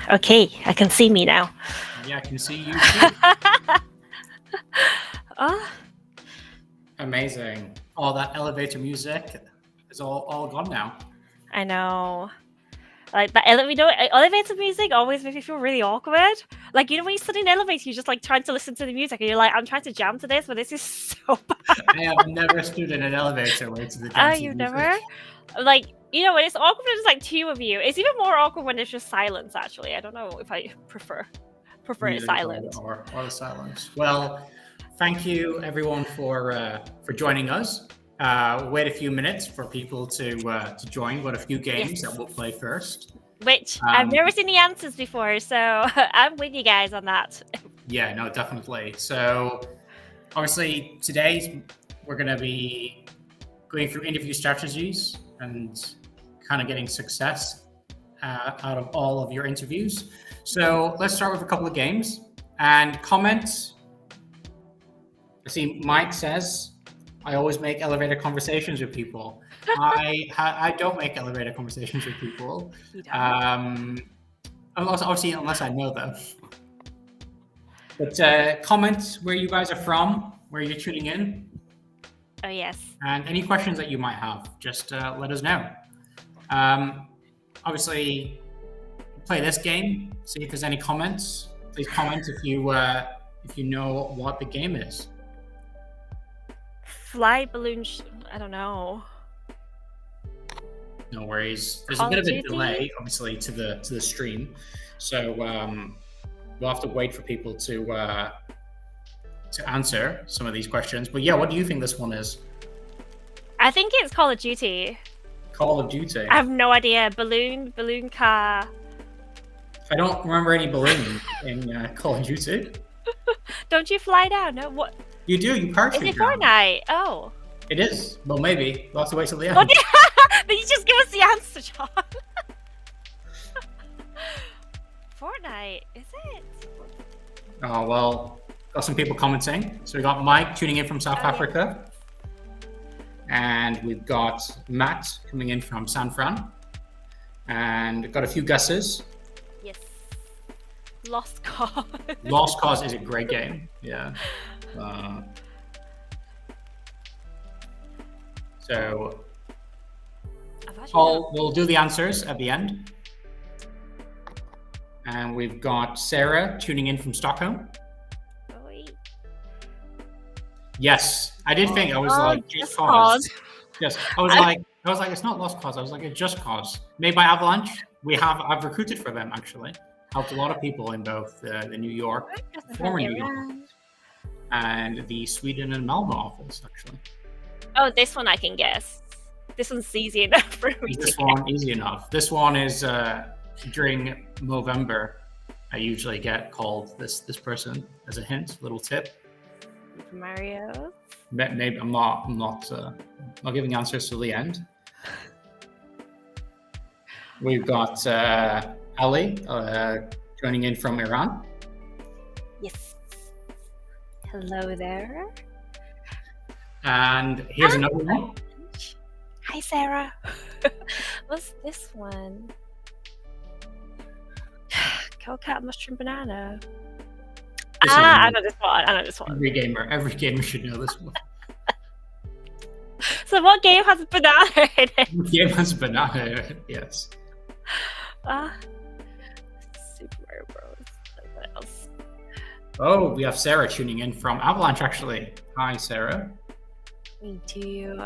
Okay, I can see me now. Yeah, I can see you too. Oh, Amazing. All that elevator music is all gone now. I know. Like that elevator music always makes me feel really awkward. Like, when you sit in an elevator, you're just like trying to listen to the music and you're like, I'm trying to jam to this, but this is so bad. I have never stood in an elevator where it's the dancing You've music. never? Like, when it's awkward, when it's like two of you. It's even more awkward when it's just silence, actually. I don't know if I prefer it Music silent. or the silence. Well, thank you everyone for joining us. Wait a few minutes for people to join. We've got a few games that we'll play first. Which I've never seen the answers before, so I'm with you guys on that. Yeah, no, definitely. So obviously today we're going to be going through interview strategies and kind of getting success out of all of your interviews. So let's start with a couple of games and comments. I see Mike says, I always make elevator conversations with people. I don't make elevator conversations with people. Obviously, unless I know them. But comment where you guys are from, where you're tuning in. Oh, yes. And any questions that you might have, just let us know. Obviously, play this game. See if there's any comments. Please comment if you know what the game is. Fly balloon. I don't know. No worries. There's Call a bit of of a Duty? delay, obviously, to the stream, so we'll have to wait for people to answer some of these questions. But yeah, what do you think this one is? I think it's Call of Duty. Call of Duty. I have no idea. Balloon car. I don't remember any balloons in Call of Duty. Don't you fly down? No, what? You do. You Is parachute it down. Fortnite? Oh. It is. Well, maybe we'll have to wait till the end. What? Then you just give us the answer, John. Fortnite, is it? Oh well, got some people commenting. So we got Mike tuning in from South Africa, and we've got Matt coming in from San Fran, and got a few guesses. Yes. Lost Cause. Lost Cause is a great game. Yeah. So we'll do the answers at the end. And we've got Sarah tuning in from Stockholm. Oh, wait. Yes, I did think I was like Just Cause. Yes, I was like it's not Lost Cause. I was like it's Just Cause. Made by Avalanche. I've recruited for them actually. Helped a lot of people in both the New York, former New York, and the Sweden and Malmö office actually. Oh, this one I can guess. This one's easy enough for me. This one easy enough. This one is during November. I usually get called this person as a hint, little tip. Mario. Maybe I'm not giving answers till the end. We've got Ali joining in from Iran. Yes. Hello there. And here's another one. Hi, Sarah. What's this one? Cow, cat, mushroom, banana. I know this one. Every gamer should know this one. So what game has a banana in it? Every game has a banana in it, yes. Super Mario Bros. What else? Oh, we have Sarah tuning in from Avalanche actually. Hi, Sarah. Me too.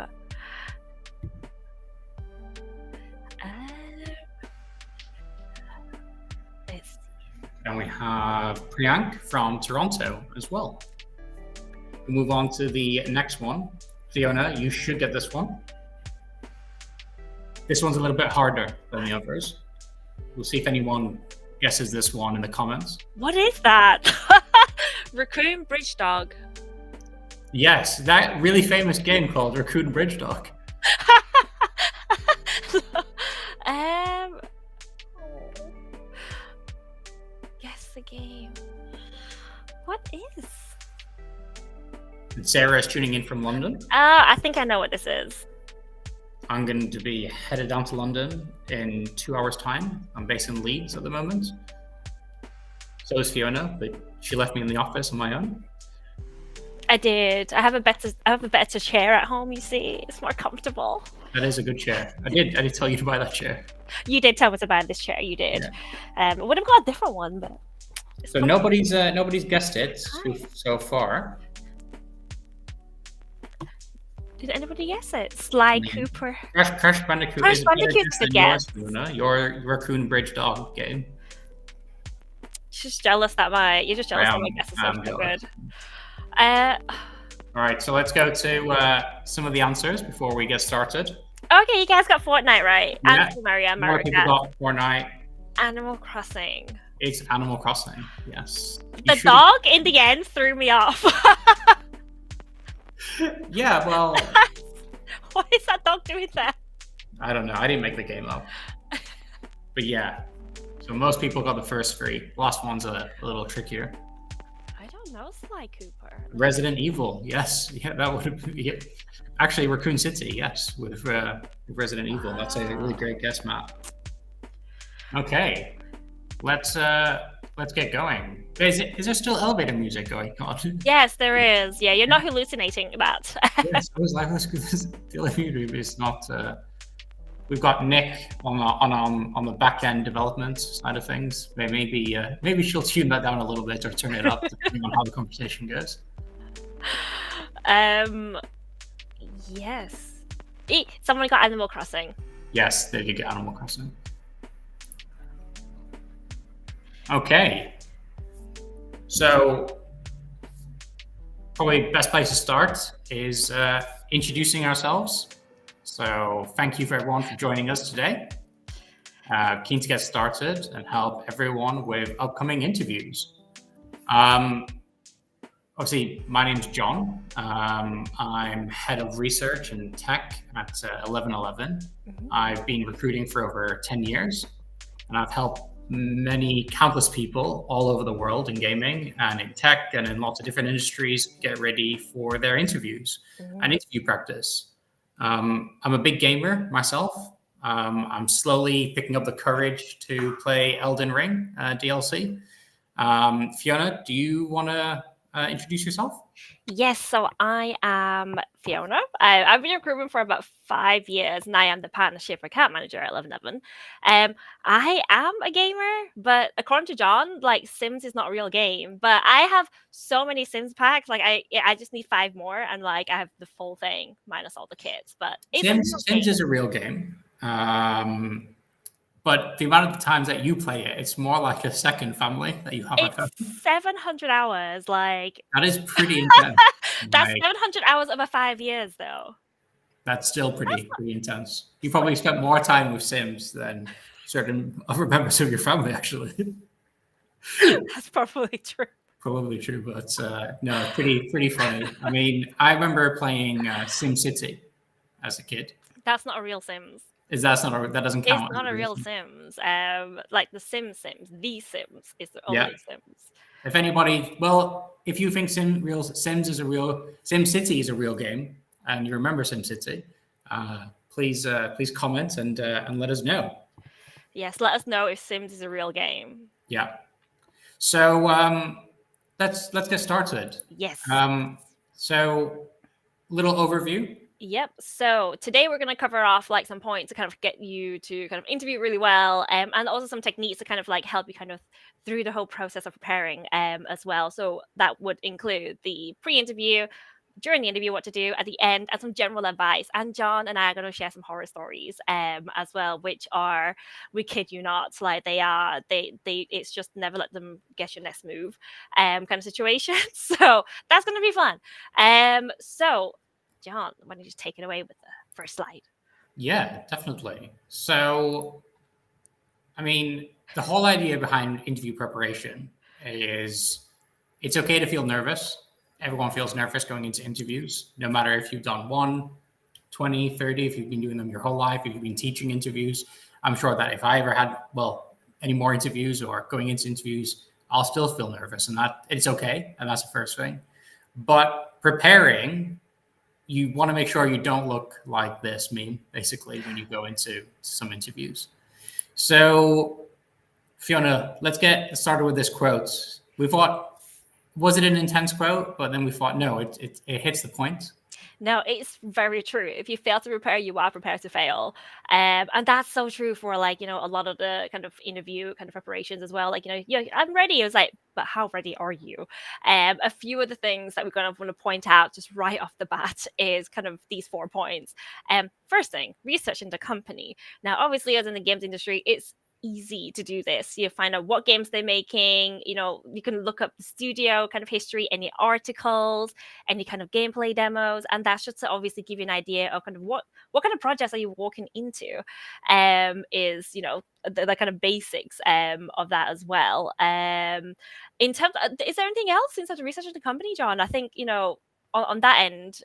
And we have Priyank from Toronto as well. We'll move on to the next one. Fiona, you should get this one. This one's a little bit harder than the others. We'll see if anyone guesses this one in the comments. What is that? Raccoon Bridge Dog. Yes, that really famous game called Raccoon Bridge Dog. Guess the game. What is? And Sarah is tuning in from London. I think I know what this is. I'm going to be headed down to London in 2 hours' time. I'm based in Leeds at the moment. So is Fiona, but she left me in the office on my own. I did. I have a better chair at home. You see, it's more comfortable. That is a good chair. I did tell you to buy that chair. You did tell me to buy this chair. You did. Yeah. I would have got a different one, but. So nobody's guessed it so far. Did anybody guess it? Sly Cooper. Crash Bandicoot Crash is a better Bandicoot's guess the than guess. yours, Fiona. Your Raccoon Bridge Dog game. Just jealous that you're just jealous that my guesses are so good. All right, so let's go to some of the answers before we get started. Okay, you guys got Fortnite right. Yeah. And Mario. More people got Fortnite. Animal Crossing. It's Animal Crossing, yes. The dog in the end threw me off. Yeah, well. What is that dog doing there? I don't know. I didn't make the game up. But yeah. So most people got the first three. The last one's a little trickier. I don't know Sly Cooper. Resident Evil, yes. Yeah, that would be it. Actually, Raccoon City, yes, with Resident Evil. That's a really great guess, Matt. Okay. Let's get going. Is there still elevator music going on? Yes, there is. Yeah, you're not hallucinating, Matt. Yes, I was like, the elevator is not. We've got Nick on the back end development side of things. Maybe she'll tune that down a little bit or turn it up depending on how the conversation goes. Yes. Someone got Animal Crossing. Yes, they did get Animal Crossing. Okay. So probably best place to start is introducing ourselves. So thank you for everyone for joining us today. Keen to get started and help everyone with upcoming interviews. Obviously, my name's Jon. I'm head of research and tech at 1111. Mm-hmm. I've been recruiting for over 10 years, and I've helped countless people all over the world in gaming and in tech and in lots of different industries get ready for their interviews and interview practice. I'm a big gamer myself. I'm slowly picking up the courage to play Elden Ring DLC. Fiona, do you want to introduce yourself? Yes, so I am Fiona. I've been recruiting for about 5 years, and I am the partnership account manager at 1111. I am a gamer, but according to Jon, like Sims is not a real game. But I have so many Sims packs, like I just need 5 more, and like I have the full thing minus all the kits. But Sims is a real game. But the amount of times that you play it, it's more like a second family that you have at home. 700 hours, like that is pretty intense. That's 700 hours over 5 years, though. That's still pretty intense. You probably spent more time with Sims than certain other members of your family, actually. That's probably true. Probably true, but no, pretty funny. I mean, I remember playing SimCity as a kid. That's not a real Sims. That doesn't count? It's not a real Sims. Like the Sims, the Sims is the only Sims. If you think SimCity is a real game, and you remember SimCity, please comment and let us know. Yes, let us know if Sims is a real game. Yeah. So let's get started. Yes. So little overview. Yep. So today we're going to cover off like some points to kind of get you to kind of interview really well, and also some techniques to kind of like help you kind of through the whole process of preparing as well. So that would include the pre-interview, during the interview, what to do at the end, and some general advice. And Jon and I are going to share some horror stories as well, which are, we kid you not, like they it's just never let them guess your next move kind of situation. So that's going to be fun. So Jon, why don't you just take it away with the first slide? Yeah, definitely. So, I mean, the whole idea behind interview preparation is it's okay to feel nervous. Everyone feels nervous going into interviews, no matter if you've done 1, 20, 30, if you've been doing them your whole life, if you've been teaching interviews. I'm sure that if I ever had, any more interviews or going into interviews, I'll still feel nervous, and that it's okay. And that's the first thing. But preparing, you want to make sure you don't look like this meme, basically, when you go into some interviews. So Fiona, let's get started with this quote. We thought, was it an intense quote? But then we thought, no, it hits the point. No, it's very true. If you fail to prepare, you are prepared to fail. And that's so true for like, a lot of the kind of interview kind of preparations as well. Like, yeah, I'm ready. I was like, but how ready are you? A few of the things that we're going to want to point out just right off the bat is kind of these 4 points. First thing, research in the company. Now, obviously, as in the games industry, it's easy to do this. You find out what games they're making, you can look up the studio kind of history, any articles, any kind of gameplay demos, and that's just to obviously give you an idea of kind of what kind of projects are you walking into. Is the kind of basics of that as well. In terms is there anything else in terms of research of the company, Jon? I think on that end.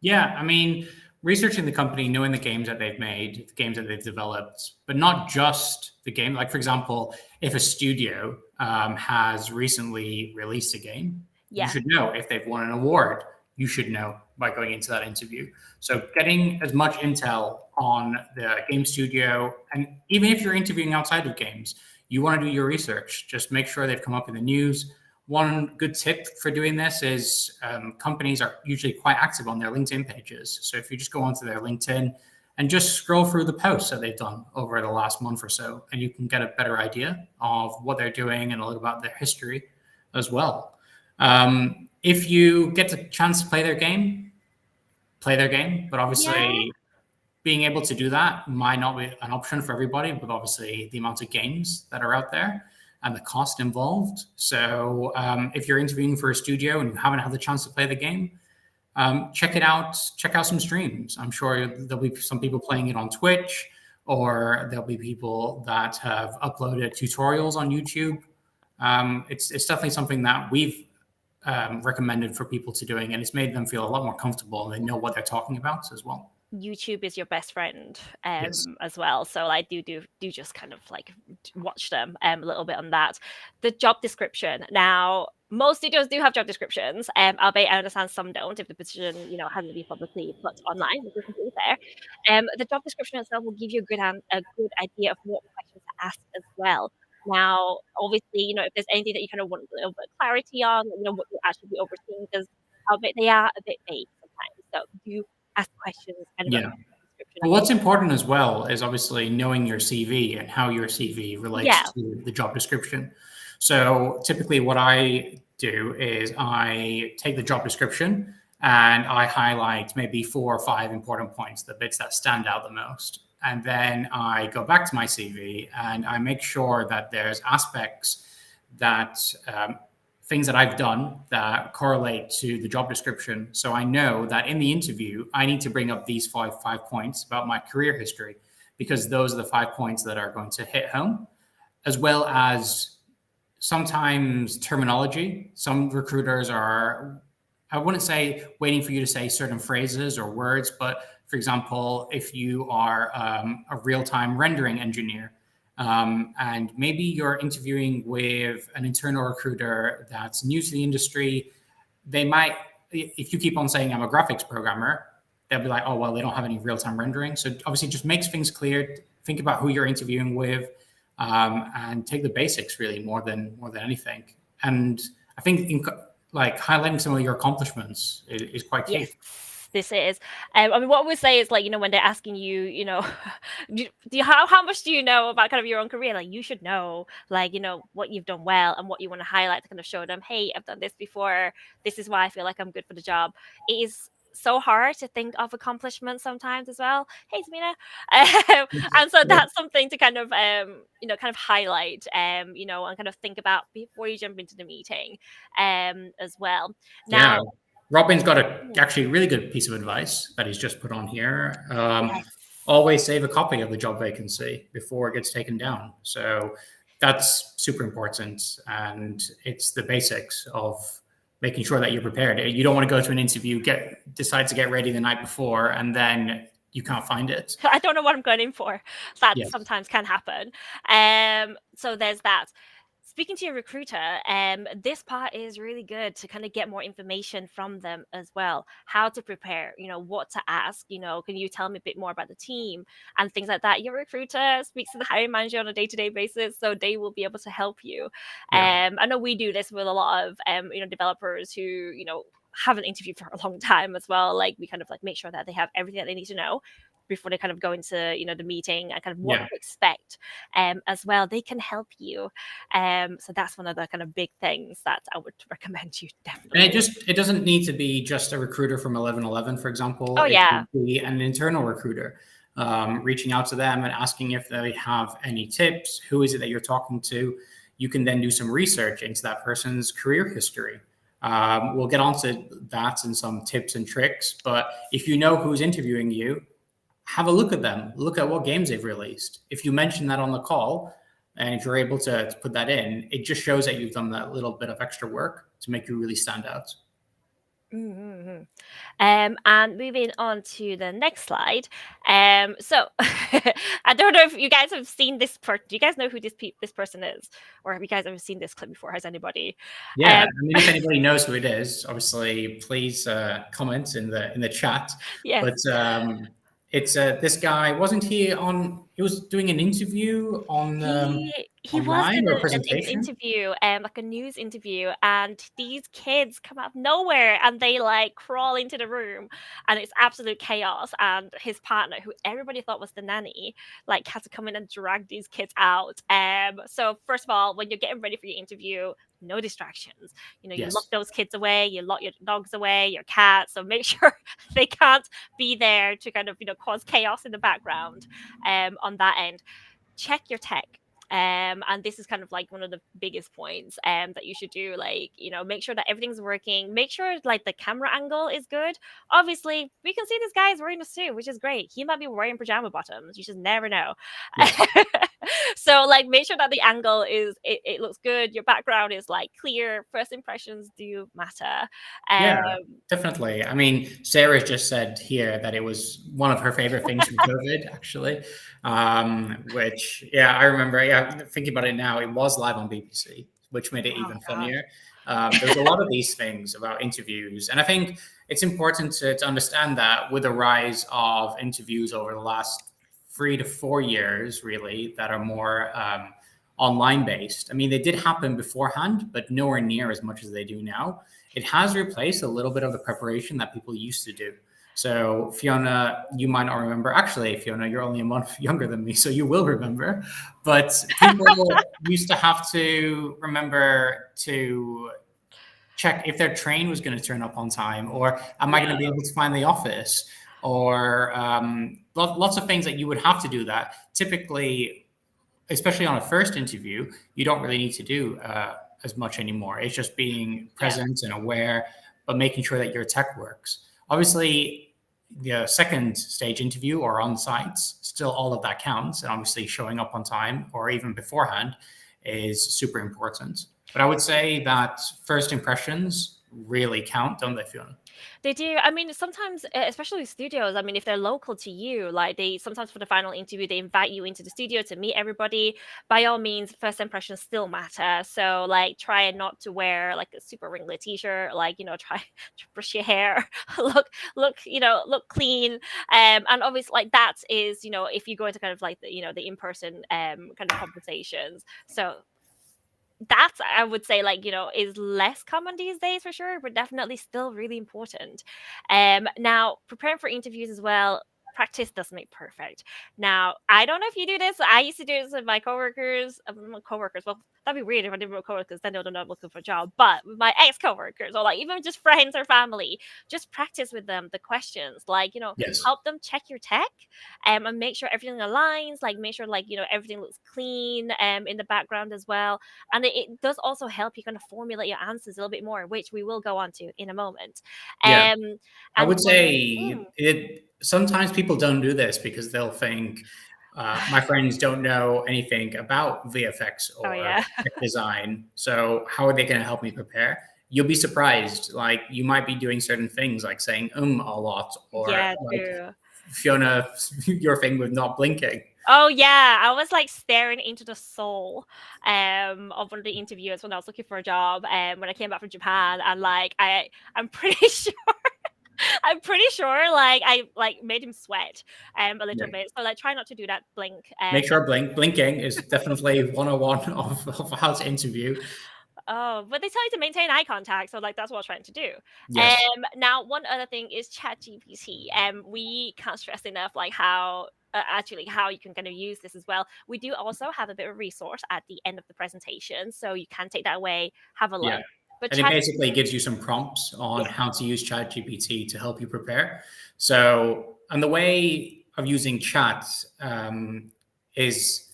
Yeah, I mean, researching the company, knowing the games that they've made, the games that they've developed, but not just the game. Like, for example, if a studio has recently released a game, you should know. If they've won an award, you should know by going into that interview. So getting as much intel on the game studio, and even if you're interviewing outside of games, you want to do your research. Just make sure they've come up in the news. One good tip for doing this is companies are usually quite active on their LinkedIn pages. So if you just go onto their LinkedIn and just scroll through the posts that they've done over the last month or so, and you can get a better idea of what they're doing and a little about their history as well. If you get the chance to play their game, but obviously being able to do that might not be an option for everybody, but obviously the amount of games that are out there and the cost involved. So if you're interviewing for a studio and you haven't had the chance to play the game, check it out. Check out some streams. I'm sure there'll be some people playing it on Twitch, or there'll be people that have uploaded tutorials on YouTube. It's definitely something that we've recommended for people to doing, and it's made them feel a lot more comfortable, and they know what they're talking about as well. YouTube is your best friend Yes. as well. So I do just kind of like watch them a little bit on that. The job description. Now, most studios do have job descriptions, albeit I understand some don't if the position, hasn't been publicly put online, which is completely fair. The job description itself will give you a good idea of what questions to ask as well. Now, obviously, if there's anything that you kind of want a little bit of clarity on, what you'll actually be overseeing, because albeit they are a bit vague sometimes. So do ask questions kind of Yeah. But what's important as well is obviously knowing your CV and how your CV relates to the job description. So typically what I do is I take the job description and I highlight maybe 4 or 5 important points, the bits that stand out the most. And then I go back to my CV and I make sure that there's aspects that things that I've done that correlate to the job description. So I know that in the interview, I need to bring up these five points about my career history, because those are the 5 points that are going to hit home, as well as sometimes terminology. Some recruiters are, I wouldn't say waiting for you to say certain phrases or words, but for example, if you are a real-time rendering engineer, and maybe you're interviewing with an internal recruiter that's new to the industry, they might, if you keep on saying I'm a graphics programmer, they'll be like, oh, well, they don't have any real-time rendering. So obviously just makes things clear. Think about who you're interviewing with, and take the basics really more than anything. And I think highlighting some of your accomplishments is quite key. Yes, this is. I mean, what I would say is when they're asking you, how much do you know about kind of your own career? Like, you should know, what you've done well and what you want to highlight to kind of show them, hey, I've done this before. This is why I feel like I'm good for the job. It is so hard to think of accomplishments sometimes as well. Hey, Samina. And so that's something to kind of, kind of highlight, and kind of think about before you jump into the meeting, as well. Now, Robin's got actually a really good piece of advice that he's just put on here. Always save a copy of the job vacancy before it gets taken down. So that's super important. And it's the basics of making sure that you're prepared. You don't want to go to an interview, decide to get ready the night before, and then you can't find it. I don't know what I'm going in for. That sometimes can happen. So there's that. speaking to your recruiter, this part is really good to kind of get more information from them as well. How to prepare, what to ask, can you tell me a bit more about the team and things like that. Your recruiter speaks to the hiring manager on a day-to-day basis, so they will be able to help you. Yeah. I know we do this with a lot of developers who, haven't interviewed for a long time as well. Like we kind of like make sure that they have everything that they need to know before they kind of go into the meeting and kind of what Yeah. to expect as well. They can help you, so that's one of the kind of big things that I would recommend you And definitely. it doesn't need to be just a recruiter from 1111, for example. Oh It yeah. could be an internal recruiter, reaching out to them and asking if they have any tips. Who is it that you're talking to? You can then do some research into that person's career history. We'll get onto that and some tips and tricks. But if you know who's interviewing you, have a look at them. Look at what games they've released. If you mention that on the call, and if you're able to put that in, it just shows that you've done that little bit of extra work to make you really stand out. Mm-hmm. And moving on to the next slide. So I don't know if you guys have seen this person. Do you guys know who this person is, or have you guys ever seen this clip before? Has anybody? Yeah, Um, I mean, if anybody knows who it is, obviously, please comment in the chat. yes. But it's this guy. Wasn't he on? He was doing an interview He was online in or a an presentation. interview, like a news interview, and these kids come out of nowhere and they like crawl into the room, and it's absolute chaos. And his partner, who everybody thought was the nanny, like had to come in and drag these kids out. So first of all, when you're getting ready for your interview, no distractions. You lock Yes. those kids away, you lock your dogs away, your cats, so make sure they can't be there to kind of cause chaos in the background. On that end, check your tech. And this is kind of like one of the biggest points that you should do. Like, make sure that everything's working. Make sure like the camera angle is good. Obviously, we can see this guy is wearing a suit, which is great. He might be wearing pajama bottoms. You just never know. Yes. So like make sure that the angle it looks good. Your background is like clear. First impressions do matter. Yeah, Um definitely. I mean, Sarah just said here that it was one of her favorite things from COVID, actually. Which, yeah, I remember. Yeah, thinking about it now, it was live on BBC, which made it oh even gosh. funnier. There's a lot of these things about interviews, and I think it's important to understand that with the rise of interviews over the last 3 to 4 years, really, that are more online based. I mean, they did happen beforehand, but nowhere near as much as they do now. It has replaced a little bit of the preparation that people used to do. So, Fiona, you might not remember. Actually, Fiona, you're only a month younger than me, so you will remember. But people used to have to remember to check if their train was going to turn up on time, or am I going to be Yeah. able to find the office, or lots of things that you would have to do that. Typically, especially on a first interview, you don't really need to do as much anymore. It's just being Yeah. present and aware, but making sure that your tech works. Obviously, the second stage interview or on sites, still all of that counts. And obviously, showing up on time or even beforehand is super important. But I would say that first impressions really count, don't they, Fiona? They do. I mean, sometimes, especially studios, I mean, if they're local to you, like they sometimes for the final interview, they invite you into the studio to meet everybody. By all means, first impressions still matter. So, like, try not to wear like a super wrinkly t-shirt. Like, try to brush your hair, look clean. And obviously, like that is, if you go into kind of like the in-person kind of conversations. So that's I would say like is less common these days for sure, but definitely still really important. Now preparing for interviews as well. Practice does make perfect. Now I don't know if you do this. I used to do this with my coworkers. My coworkers. Well, that'd be weird if I did with coworkers. Then they'll know I'm looking for a job. But with my ex coworkers or like even just friends or family, just practice with them the questions. Like Yes. help them check your tech, and make sure everything aligns. Like make sure like everything looks clean in the background as well, and it does also help you kind of formulate your answers a little bit more, which we will go on to in a moment. Yeah. Um, I and would one, say it. Sometimes people don't do this because they'll think my friends don't know anything about VFX oh or yeah, tech design, so how are they going to help me prepare? You'll be surprised. Like you might be doing certain things, like saying a lot, or yeah, like true. Fiona, your thing with not blinking. Oh yeah, I was like staring into the soul of one of the interviewers when I was looking for a job when I came back from Japan, and like I'm pretty sure I'm pretty sure like I like made him sweat a little Yeah. bit. So like try not to do that blink. Make sure blinking is definitely 101 of how to interview. Oh, but they tell you to maintain eye contact, so like that's what I'm trying to do. Yes. Now one other thing is ChatGPT. We can't stress enough like how actually how you can kind of use this as well. We do also have a bit of resource at the end of the presentation, so you can take that away, have a Yeah. look. But And it Chat, basically gives you some prompts on yes, how to use ChatGPT to help you prepare. So, and the way of using chat is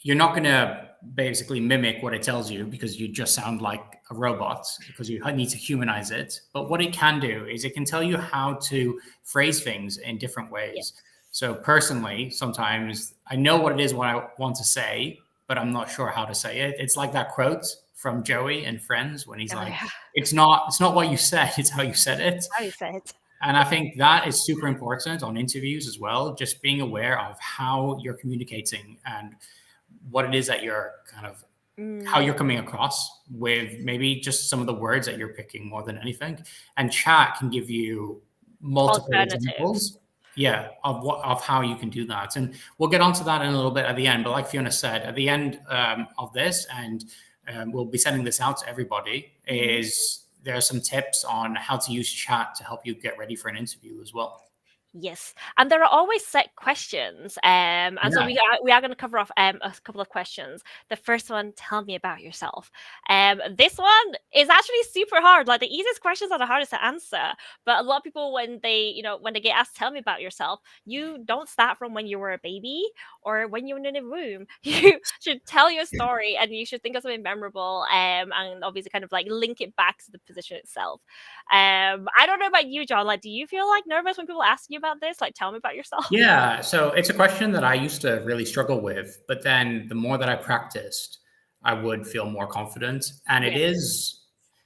you're not going to basically mimic what it tells you because you just sound like a robot because you need to humanize it. But what it can do is it can tell you how to phrase things in different yes, ways. So personally, sometimes I know what it is what I want to say, but I'm not sure how to say it. It's like that quote from Joey and Friends when he's oh like, yeah, it's not what you said, it's how you said it. how you say it. And I think that is super important on interviews as well, just being aware of how you're communicating and what it is that you're kind of how Mm, you're coming across with maybe just some of the words that you're picking more than anything. And chat can give you multiple alternative. examples, yeah, of how you can do that. And we'll get onto that in a little bit at the end. But like Fiona said, at the end of this, and we'll be sending this out to everybody, Mhm. is there are some tips on how to use chat to help you get ready for an interview as well. Yes, and there are always set questions, and so Yeah. we are going to cover off a couple of questions. The first one, tell me about yourself. This one is actually super hard. Like the easiest questions are the hardest to answer, but a lot of people when they get asked, tell me about yourself, you don't start from when you were a baby or when you were in a room. You should tell your story, and you should think of something memorable, and obviously kind of like link it back to the position itself. I don't know about you, John. Like, do you feel like nervous when people ask you about this? Like, tell me about yourself. Yeah, so it's a question that I used to really struggle with, but then the more that I practiced, I would feel more confident. And it Yeah. is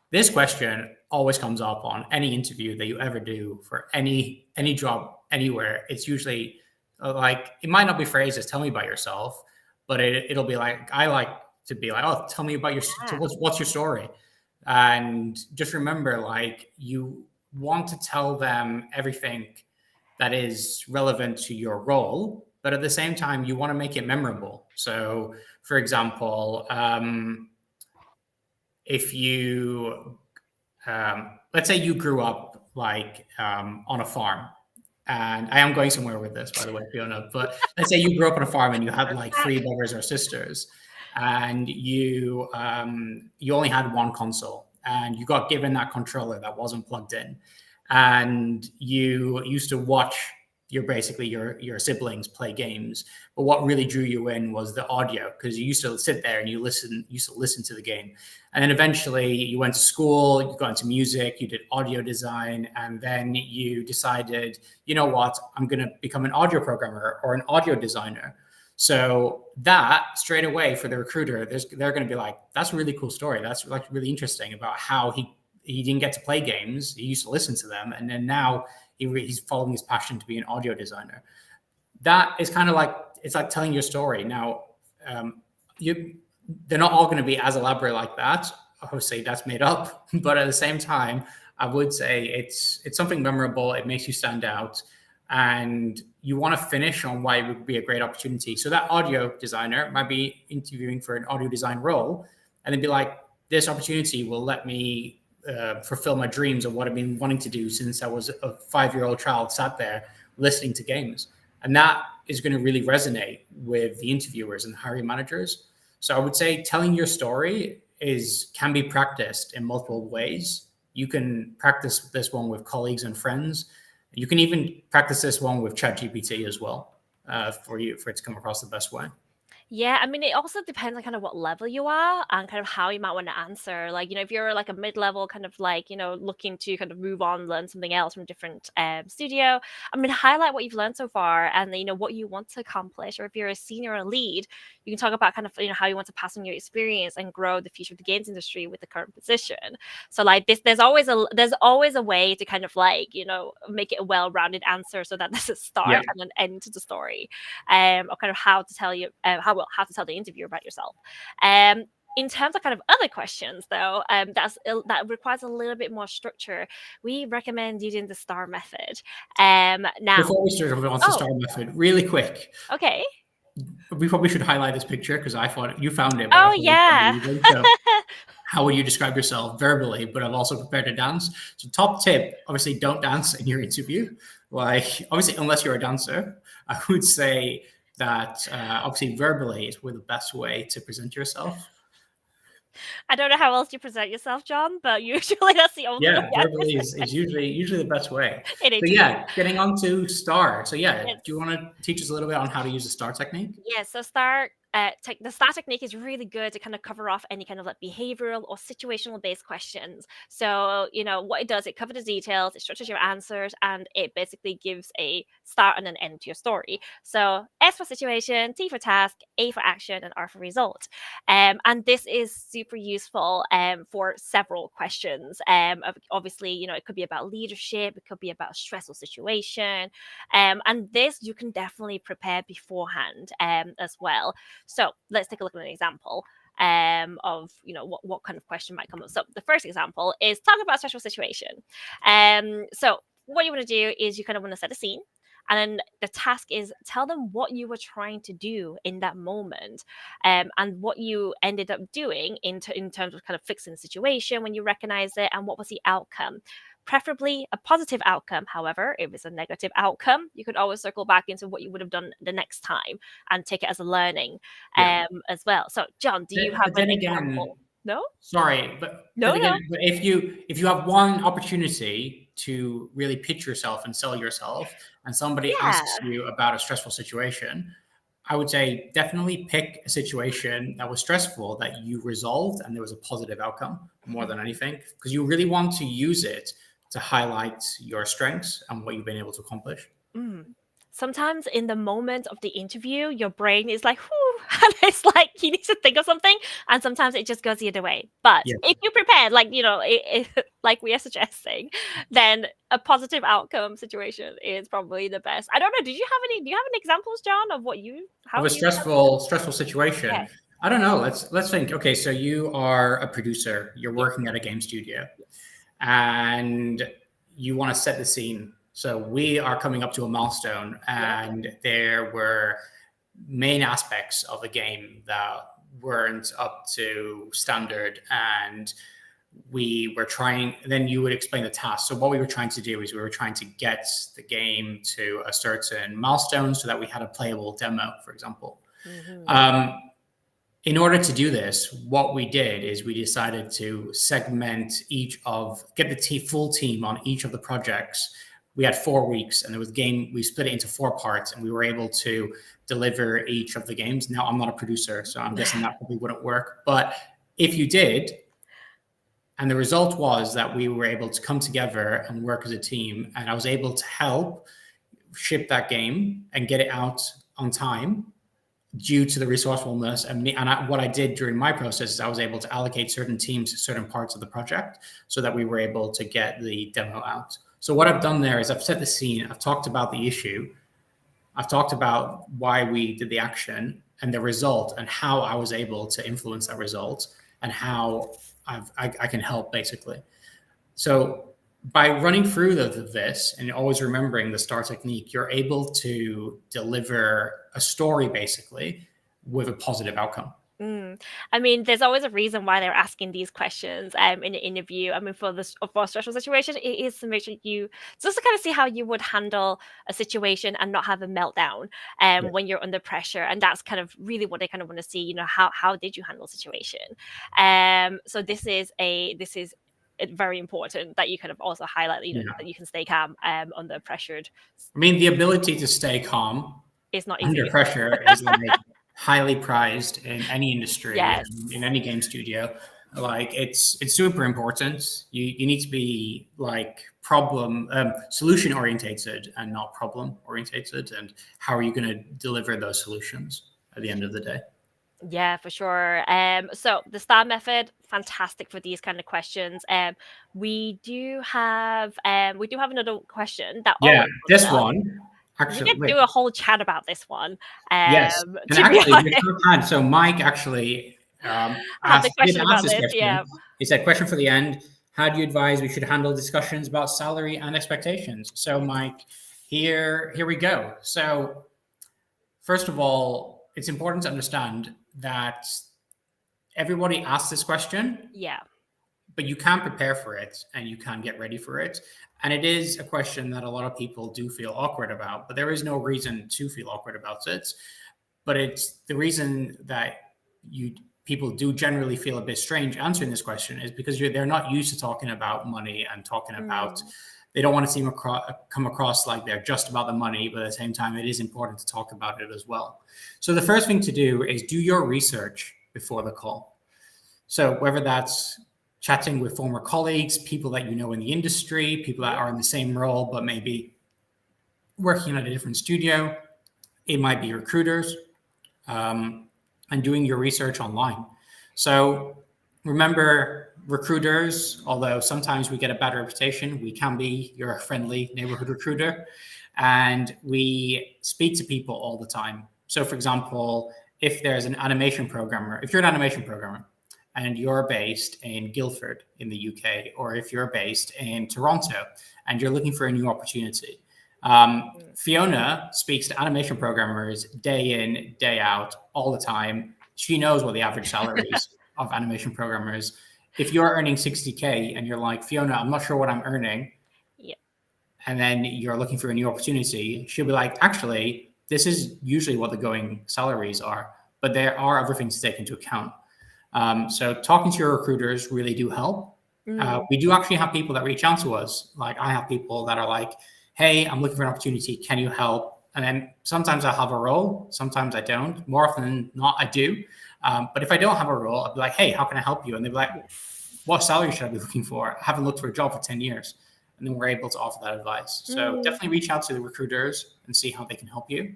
this question always comes up on any interview that you ever do for any job anywhere. It's usually like it might not be phrased as "tell me about yourself," but it'll be like I like to be like, "Oh, tell me about your so Yeah. what's your story?" And just remember, like you want to tell them everything that is relevant to your role, but at the same time, you want to make it memorable. So, for example, if you let's say you grew up like on a farm, and I am going somewhere with this, by the way, Fiona. But let's say you grew up on a farm and you had like three Back. brothers or sisters, and you only had one console, and you got given that controller that wasn't plugged in, and you used to watch your siblings play games. But what really drew you in was the audio because you used to sit there and used to listen to the game. And then eventually you went to school, you got into music, you did audio design, and then you decided, you know what, I'm going to become an audio programmer or an audio designer. So that straight away for the recruiter, they're going to be like, that's a really cool story. That's like really interesting about how he didn't get to play games. He used to listen to them, and then now he's following his passion to be an audio designer. That is kind of like it's like telling your story. Now, you they're not all going to be as elaborate like that. Obviously, that's made up, but at the same time, I would say it's something memorable. It makes you stand out, and you want to finish on why it would be a great opportunity. So that audio designer might be interviewing for an audio design role, and then be like, "This opportunity will let me fulfill my dreams of what I've been wanting to do since I was a 5-year-old child, sat there listening to games." And that is going to really resonate with the interviewers and hiring managers. So I would say telling your story is can be practiced in multiple ways. You can practice this one with colleagues and friends. You can even practice this one with ChatGPT as well for it to come across the best way. Yeah, I mean, it also depends on kind of what level you are and kind of how you might want to answer. Like, if you're like a mid-level, kind of like, looking to kind of move on, learn something else from a different studio. I mean, highlight what you've learned so far and what you want to accomplish. Or if you're a senior or a lead, you can talk about kind of how you want to pass on your experience and grow the future of the games industry with the current position. So like this, there's always a way to kind of like make it a well-rounded answer so that there's a start Yeah. and an end to the story, or kind of how to tell you how to tell the interviewer about yourself. Um, in terms of kind of other questions, though, that requires a little bit more structure. We recommend using the STAR method. Now, Before we start on the oh, STAR method, really quick, okay. we probably should highlight this picture because I thought you found it, but I Oh, thought it was yeah. amazing. So, how would you describe yourself verbally? But I've also prepared to dance. So, top tip: obviously, don't dance in your interview. Like, obviously, unless you're a dancer, I would say that obviously verbally is the best way to present yourself. I don't know how else you present yourself, John, but usually that's the only way Yeah, I verbally present is usually the best way. in So interviews. yeah, getting on to STAR. So yeah, do you Yes. want to teach us a little bit on how to use the STAR technique? Yeah, so the STAR technique is really good to kind of cover off any kind of like behavioral or situational based questions. So, what it does, it covers the details, it structures your answers, and it basically gives a start and an end to your story. So, S for situation, T for task, A for action, and R for result. And this is super useful for several questions. Obviously, it could be about leadership, it could be about a stressful situation, and this you can definitely prepare beforehand as well. So let's take a look at an example of what kind of question might come up. So the first example is talk about a stressful situation. So what you want to do is you kind of want to set a scene. And then the task is tell them what you were trying to do in that moment, and what you ended up doing in terms of kind of fixing the situation when you recognize it, and what was the outcome. Preferably a positive outcome. However, if it's a negative outcome, you could always circle back into what you would have done the next time and take it as a learning Yeah. as well. So, John, do you have But an then again, example? No? sorry, but No, then no. again, but if you have one opportunity to really pitch yourself and sell yourself, and somebody Yeah. asks you about a stressful situation, I would say definitely pick a situation that was stressful that you resolved and there was a positive outcome more than anything, because you really want to use it to highlight your strengths and what you've been able to accomplish. Mm. Sometimes in the moment of the interview, your brain is like, whew, and it's like you need to think of something, and sometimes it just goes the other way. But Yeah. if you prepared, like, like we are suggesting, then a positive outcome situation is probably the best. I don't know. Do you have any examples, John, of how Of a you stressful yeah. situation. I don't know. Let's think. Okay, so you are a producer. You're Yes. working at a game studio, Yes. and you want to set the scene. So we are coming up to a milestone, Yep. and there were main aspects of the game that weren't up to standard, and we were trying. Then you would explain the task. So what we were trying to do is we were trying to get the game to a certain milestone so that we had a playable demo, for example. Hmm. Um, in order to do this, what we did is we decided to get the full team on each of the projects. We had 4 weeks, and there was game. We split it into 4 parts, and we were able to deliver each of the games. Now, I'm not a producer, so I'm guessing that probably wouldn't work. But if you did, and the result was that we were able to come together and work as a team, and I was able to help ship that game and get it out on time due to the resourcefulness and me. And what I did during my process is I was able to allocate certain teams to certain parts of the project so that we were able to get the demo out. So what I've done there is I've set the scene, I've talked about the issue, I've talked about why we did the action and the result and how I was able to influence that result and how I can help basically. So by running through this and always remembering the STAR technique, you're able to deliver a story basically with a positive outcome. Mm. I mean, there's always a reason why they're asking these questions in an interview. I mean, for a stressful situation, it is to make sure just to kind of see how you would handle a situation and not have a meltdown Yeah. when you're under pressure. And that's kind of really what they kind of want to see. How did you handle the situation? So this is very important that you kind of also highlight. Yeah. That you can stay calm under pressured. I mean, the ability to stay calm It's not under easy. pressure is amazing. highly prized in any industry Yes. and in any game studio. Like it's super important. You need to be like problem solution orientated and not problem orientated. And how are you going to deliver those solutions at the end of the day? Yeah, for sure. So the STAR method, fantastic for these kind of questions. We do have another question that Yeah, always comes this up. one We actually. could Wait, do a whole chat about this one. yes, and To be actually, we honest, have had so Mike actually had the did question ask about this this. question. Yeah. He said, "Question for the end: How do you advise we should handle discussions about salary and expectations?" So, Yes. Mike, here we go. So, first of all, it's important to understand that everybody asks this question, Yeah. but you can prepare for it and you can get ready for it. And it is a question that a lot of people do feel awkward about, but there is no reason to feel awkward about it. But it's the reason that you people do generally feel a bit strange answering this question is because they're not used to talking about money and talking about. Mm, They don't want to come across like they're just about the money, but at the same time, it is important to talk about it as well. So the first thing to do is do your research before the call. So whether that's chatting with former colleagues, people that you know in the industry, people that yeah. are in the same role but maybe working at a different studio, it might be recruiters, and doing your research online. So remember, recruiters, although sometimes we get a bad reputation, we can be your friendly neighborhood recruiter, and we speak to people all the time. So, for example, if there's an animation programmer, if you're an animation programmer and you're based in Guildford in the UK, or if you're based in Toronto and you're looking for a new opportunity, Mm, Fiona speaks to animation programmers day in, day out, all the time. She knows what the average salaries of animation programmers. If you're earning 60K and you're like, Fiona, I'm not sure what I'm earning, yeah. and then you're looking for a new opportunity, she'll be like, actually, this is usually what the going salaries are, but there are other things to take into account. So talking to your recruiters really do help. Mm, We do actually have people that reach out to us. Like I have people that are like, "Hey, I'm looking for an opportunity. Can you help?" And then sometimes I have a role, sometimes I don't. More often than not, I do. But if I don't have a role, I'll be like, "Hey, how can I help you?" And they'll be like, yes. "What salary should I be looking for? I haven't looked for a job for 10 years." And then we're able to offer that advice. So Mm, definitely reach out to the recruiters and see how they can help you.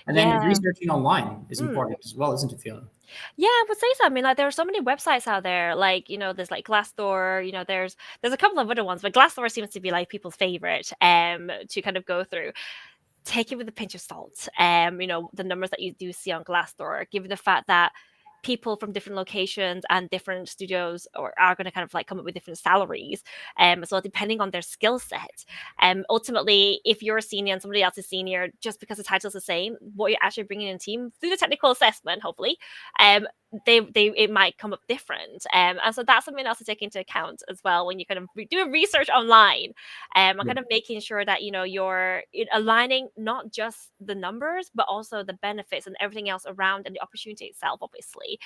And then yeah. researching online is Mm. important as well, isn't it, Fiona? Yeah, I would say so. I mean, like there are so many websites out there. Like, there's like Glassdoor, there's a couple of other ones, but Glassdoor seems to be like people's favorite to kind of go through. Take it with a pinch of salt. The numbers that you do see on Glassdoor, given the fact that people from different locations and different studios are going to kind of like come up with different salaries. So depending on their skill set. Ultimately, if you're a senior and somebody else is senior, just because the title's the same, what you're actually bringing in a team through the technical assessment, hopefully, um, they it might come up different. And so that's something else to take into account as well when you kind of do research online. And kind of making sure that you're aligning not just the numbers but also the benefits and everything else around and the opportunity itself, obviously.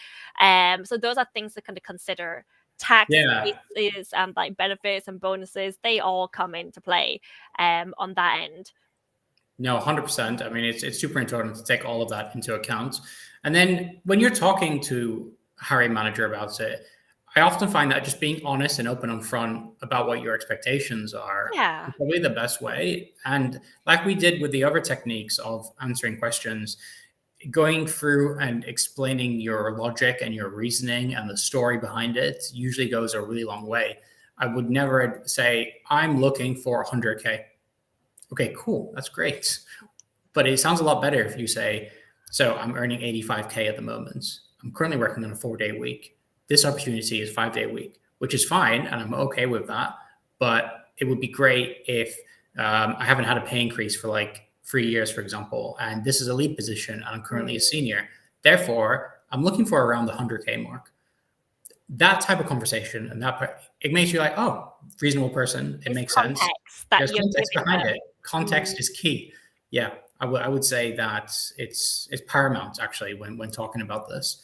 So those are things to kind of consider. Tax Yeah. is like benefits and bonuses, they all come into play on that end. No, 100%. I mean, it's super important to take all of that into account. And then when you're talking to a hiring manager about it, I often find that just being honest and open and front about what your expectations are Yeah. is probably the best way. And like we did with the other techniques of answering questions, going through and explaining your logic and your reasoning and the story behind it usually goes a really long way. I would never say, I'm looking for 100K. Okay, cool. That's great. But it sounds a lot better if you say, so I'm earning 85K at the moment. I'm currently working on a 4-day week. This opportunity is 5-day week, which is fine. And I'm okay with that. But it would be great if I haven't had a pay increase for like 3 years, for example. And this is a lead position and I'm currently a Mm. senior. Therefore, I'm looking for around the 100K mark. That type of conversation and it makes you like, oh, reasonable person. It It's makes sense. context that There's you're context giving behind them. it. Context Mm. is key. Yeah, I would say that it's paramount actually when talking about this.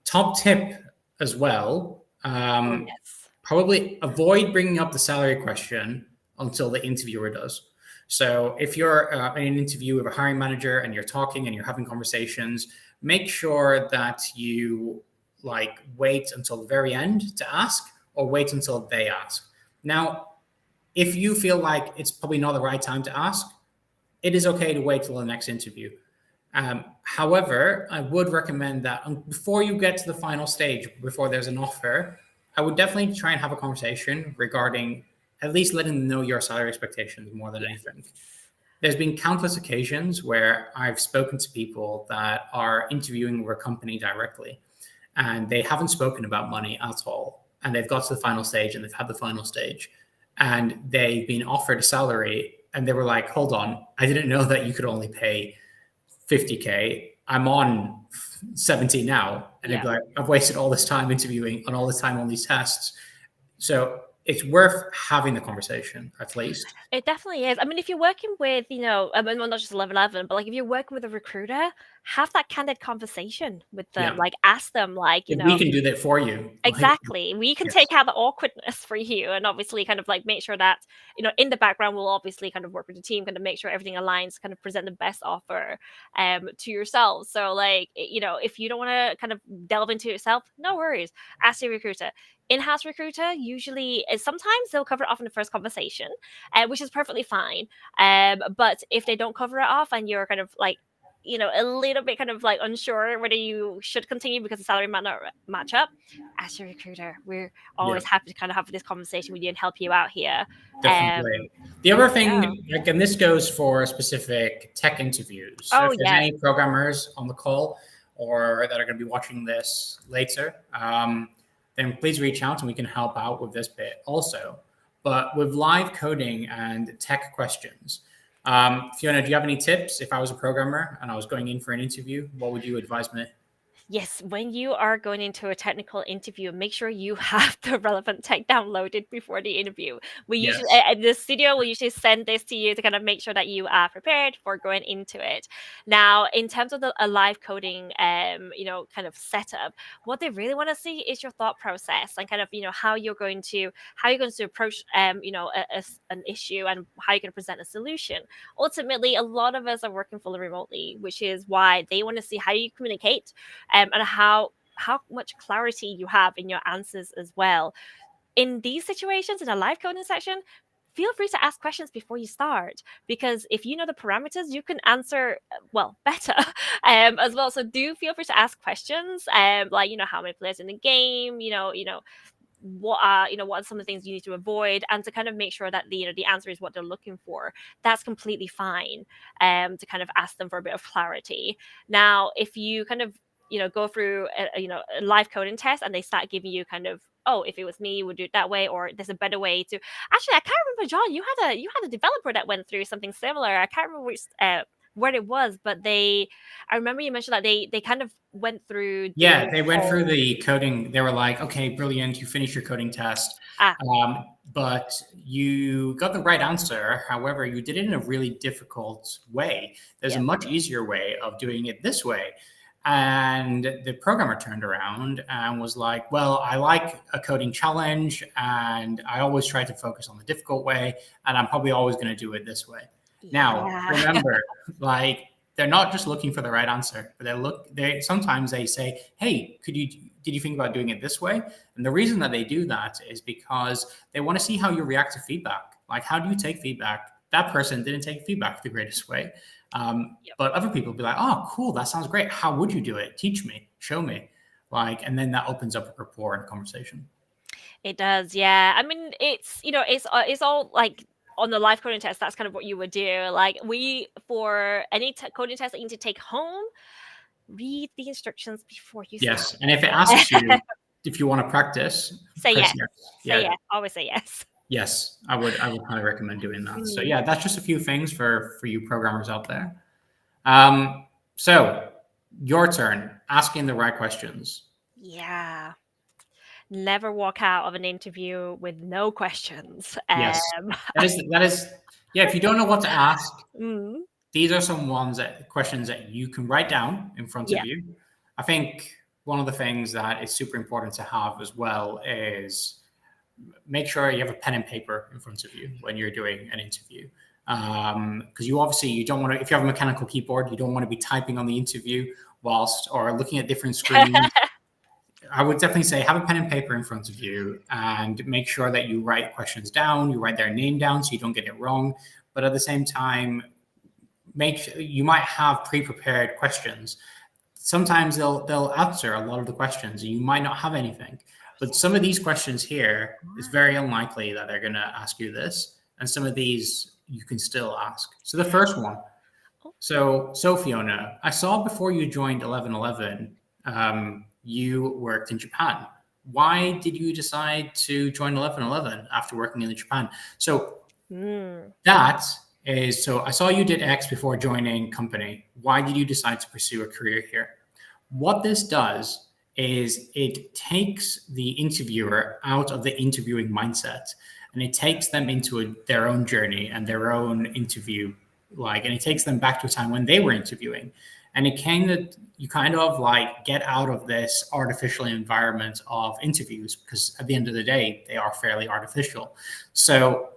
Top tip as well. Oh yes. Probably avoid bringing up the salary question until the interviewer does. So if you're in an interview with a hiring manager and you're talking and you're having conversations, make sure that you like wait until the very end to ask, or wait until they ask. Now, if you feel like it's probably not the right time to ask, it is okay to wait till the next interview. However, I would recommend that before you get to the final stage, before there's an offer, I would definitely try and have a conversation regarding at least letting them know your salary expectations more than anything. There's been countless occasions where I've spoken to people that are interviewing with a company directly, and they haven't spoken about money at all. And they've got to the final stage, and they've had the final stage, and they've been offered a salary, and they were like, hold on, I didn't know that you could only pay 50K. I'm on 70 now. And they'd be like, I've wasted all this time interviewing and all this time on these tests. So it's worth having the conversation, at least. It definitely is. I mean, if you're working with, I mean, well, not just 1111, but like if you're working with a recruiter, have that candid conversation with them. Yeah. Like, ask them, like, We can do that for you. exactly. We can Yes. take out the awkwardness for you, and obviously kind of like make sure that, in the background, we'll obviously kind of work with the team, kind of make sure everything aligns, kind of present the best offer to yourselves. So like, if you don't want to kind of delve into it yourself, no worries. Ask your recruiter. In-house recruiter usually is, sometimes they'll cover it off in the first conversation, which is perfectly fine. But if they don't cover it off and you're kind of like, a little bit kind of like unsure whether you should continue because the salary might not match up, ask your recruiter. We're always happy to kind of have this conversation with you and help you out here. Definitely. The other thing, Yeah. like, and this goes for specific tech interviews. So Oh, if there's yes. any programmers on the call or that are going to be watching this later, then please reach out and we can help out with this bit also. But with live coding and tech questions, Fiona, do you have any tips? If I was a programmer and I was going in for an interview, what would you advise me? Yes, when you are going into a technical interview, make sure you have the relevant tech downloaded before the interview. We usually, Yes. the studio will usually send this to you to kind of make sure that you are prepared for going into it. Now, in terms of a live coding, kind of setup, what they really want to see is your thought process and kind of, how you're going to approach, an issue and how you're going to present a solution. Ultimately, a lot of us are working fully remotely, which is why they want to see how you communicate. And how much clarity you have in your answers as well. In these situations, in a live coding session, feel free to ask questions before you start, because if you know the parameters, you can answer better as well. So do feel free to ask questions, like, how many players in the game, what are some of the things you need to avoid, and to kind of make sure that the answer is what they're looking for. That's completely fine, to kind of ask them for a bit of clarity. Now, if you kind of go through a live coding test and they start giving you kind of, oh, if it was me, you would do it that way, or there's a better way to. Actually, I can't remember, John, you had a developer that went through something similar. I can't remember which what it was, but I remember you mentioned that they kind of went through Yeah, they went through the coding. They were like, okay, brilliant, you finished your coding test. But you got the right answer. However, you did it in a really difficult way. There's a much easier way of doing it this way. And the programmer turned around and was like, well, I like a coding challenge, and I always try to focus on the difficult way, and I'm probably always going to do it this way. Now, remember, like, they're not just looking for the right answer, but they sometimes they say, hey, did you think about doing it this way? And the reason that they do that is because they want to see how you react to feedback. Like, how do you take feedback? That person didn't take feedback the greatest way. But other people be like, oh, cool, that sounds great. How would you do it? Teach me, show me. And then that opens up a rapport and a conversation. It does, yeah. I mean, it's all like on the live coding test. That's kind of what you would do. Like, for any coding test that you need to take home, read the instructions before you start. Yes, and if it asks you if you want to practice, say yes. Yeah. Say yes. Always say yes. Yes, I would highly recommend doing that. So yeah, that's just a few things for you programmers out there. So your turn, asking the right questions. Yeah. Never walk out of an interview with no questions. Yes, that is. Yeah, if you don't know what to ask, these are some questions that you can write down in front of you. I think one of the things that is super important to have as well is make sure you have a pen and paper in front of you when you're doing an interview. Because you don't want to, if you have a mechanical keyboard, you don't want to be typing on the interview whilst or looking at different screens. I would definitely say have a pen and paper in front of you and make sure that you write questions down, you write their name down so you don't get it wrong. But at the same time, you might have pre-prepared questions. Sometimes they'll answer a lot of the questions and you might not have anything. But some of these questions here, it's very unlikely that they're going to ask you this. And some of these you can still ask. So the first one. So Fiona, I saw before you joined 1111, you worked in Japan. Why did you decide to join 1111 after working in Japan? So that is, so I saw you did X before joining company. Why did you decide to pursue a career here? What this does is it takes the interviewer out of the interviewing mindset and it takes them into their own journey and their own interview, and it takes them back to a time when they were interviewing. And you kind of like get out of this artificial environment of interviews, because at the end of the day, they are fairly artificial. So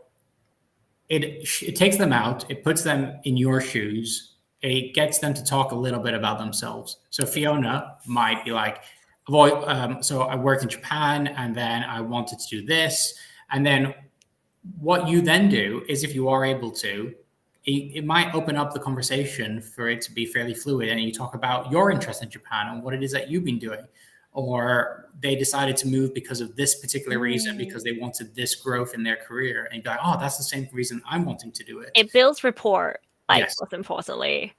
it takes them out, it puts them in your shoes, it gets them to talk a little bit about themselves. So Fiona might be like, so I worked in Japan and then I wanted to do this. And then what you then do is, if you are able to, it might open up the conversation for it to be fairly fluid, and you talk about your interest in Japan and what it is that you've been doing. Or they decided to move because of this particular reason, because they wanted this growth in their career. And you're like, oh, that's the same reason I'm wanting to do it. It builds rapport, yes. most importantly.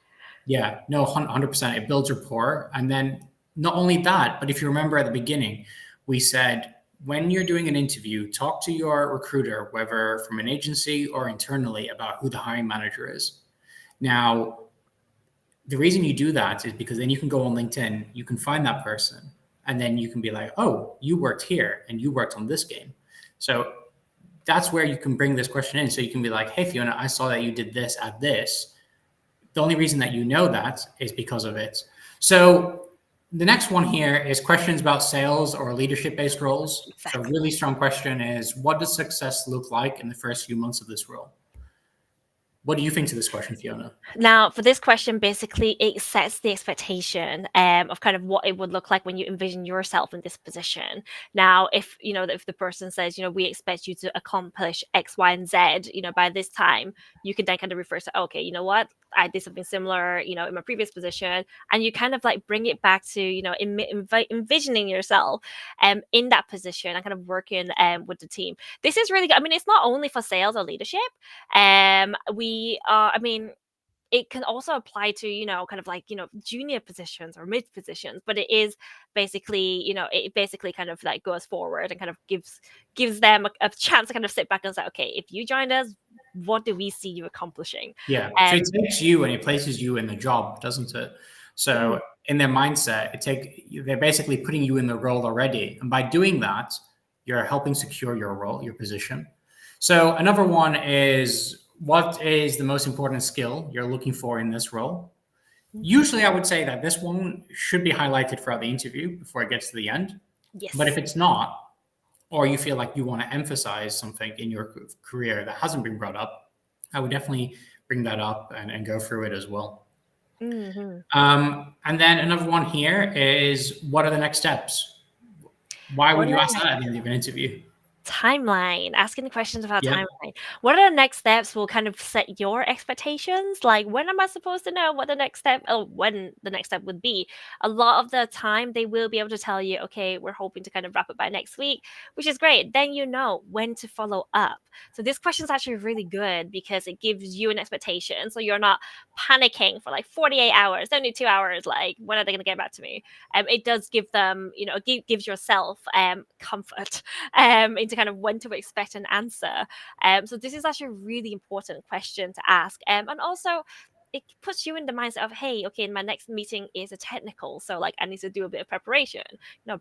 Yeah, no, 100%. It builds rapport. And then not only that, but if you remember at the beginning, we said, when you're doing an interview, talk to your recruiter, whether from an agency or internally, about who the hiring manager is. Now, the reason you do that is because then you can go on LinkedIn, you can find that person, and then you can be like, oh, you worked here and you worked on this game. So that's where you can bring this question in. So you can be like, hey, Fiona, I saw that you did this at this. The only reason that you know that is because of it. So the next one here is questions about sales or leadership-based roles. Exactly. So a really strong question is, what does success look like in the first few months of this role? What do you think to this question, Fiona? Now, for this question, basically, it sets the expectation of kind of what it would look like when you envision yourself in this position. Now, if the person says, we expect you to accomplish X, Y, and Z, by this time, you can then kind of refer to, okay, you know what? I did something similar, in my previous position, and you kind of like bring it back to, envisioning yourself in that position and kind of working with the team. This is really good. I mean, it's not only for sales or leadership. It can also apply to, kind of like, junior positions or mid positions, but it is basically, it basically kind of like goes forward and kind of gives them a chance to kind of sit back and say, okay, if you joined us, what do we see you accomplishing? Yeah. So it takes you and it places you in the job, doesn't it? So in their mindset, they're basically putting you in the role already. And by doing that, you're helping secure your role, your position. So another one is, what is the most important skill you're looking for in this role? Usually I would say that this one should be highlighted throughout the interview before it gets to the end. Yes. But if it's not, or you feel like you want to emphasize something in your career that hasn't been brought up, I would definitely bring that up and go through it as well. And then another one here is, what are the next steps? Why would you ask that at the end of an interview? Timeline, asking questions about timeline. What are the next steps will kind of set your expectations. Like, when am I supposed to know what the next step, when the next step would be? A lot of the time they will be able to tell you, okay, we're hoping to kind of wrap it by next week, which is great. Then you know when to follow up. So this question is actually really good because it gives you an expectation. So you're not panicking for like 48 hours, only 2 hours, like, when are they going to get back to me? It does give them, gives yourself comfort into kind of when to expect an answer. So this is actually a really important question to ask. And also, it puts you in the mindset of, hey, okay, my next meeting is a technical, so like I need to do a bit of preparation,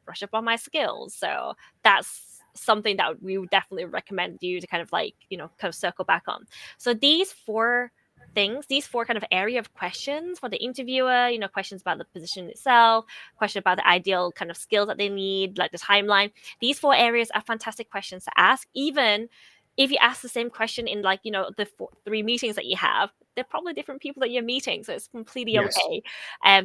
brush up on my skills. So that's something that we would definitely recommend you to kind of like, kind of circle back on. So these four kind of area of questions for the interviewer, questions about the position itself, question about the ideal kind of skills that they need, like the timeline. These 4 areas are fantastic questions to ask, even if you ask the same question in like, the three meetings that you have, they're probably different people that you're meeting. So it's completely Yes. okay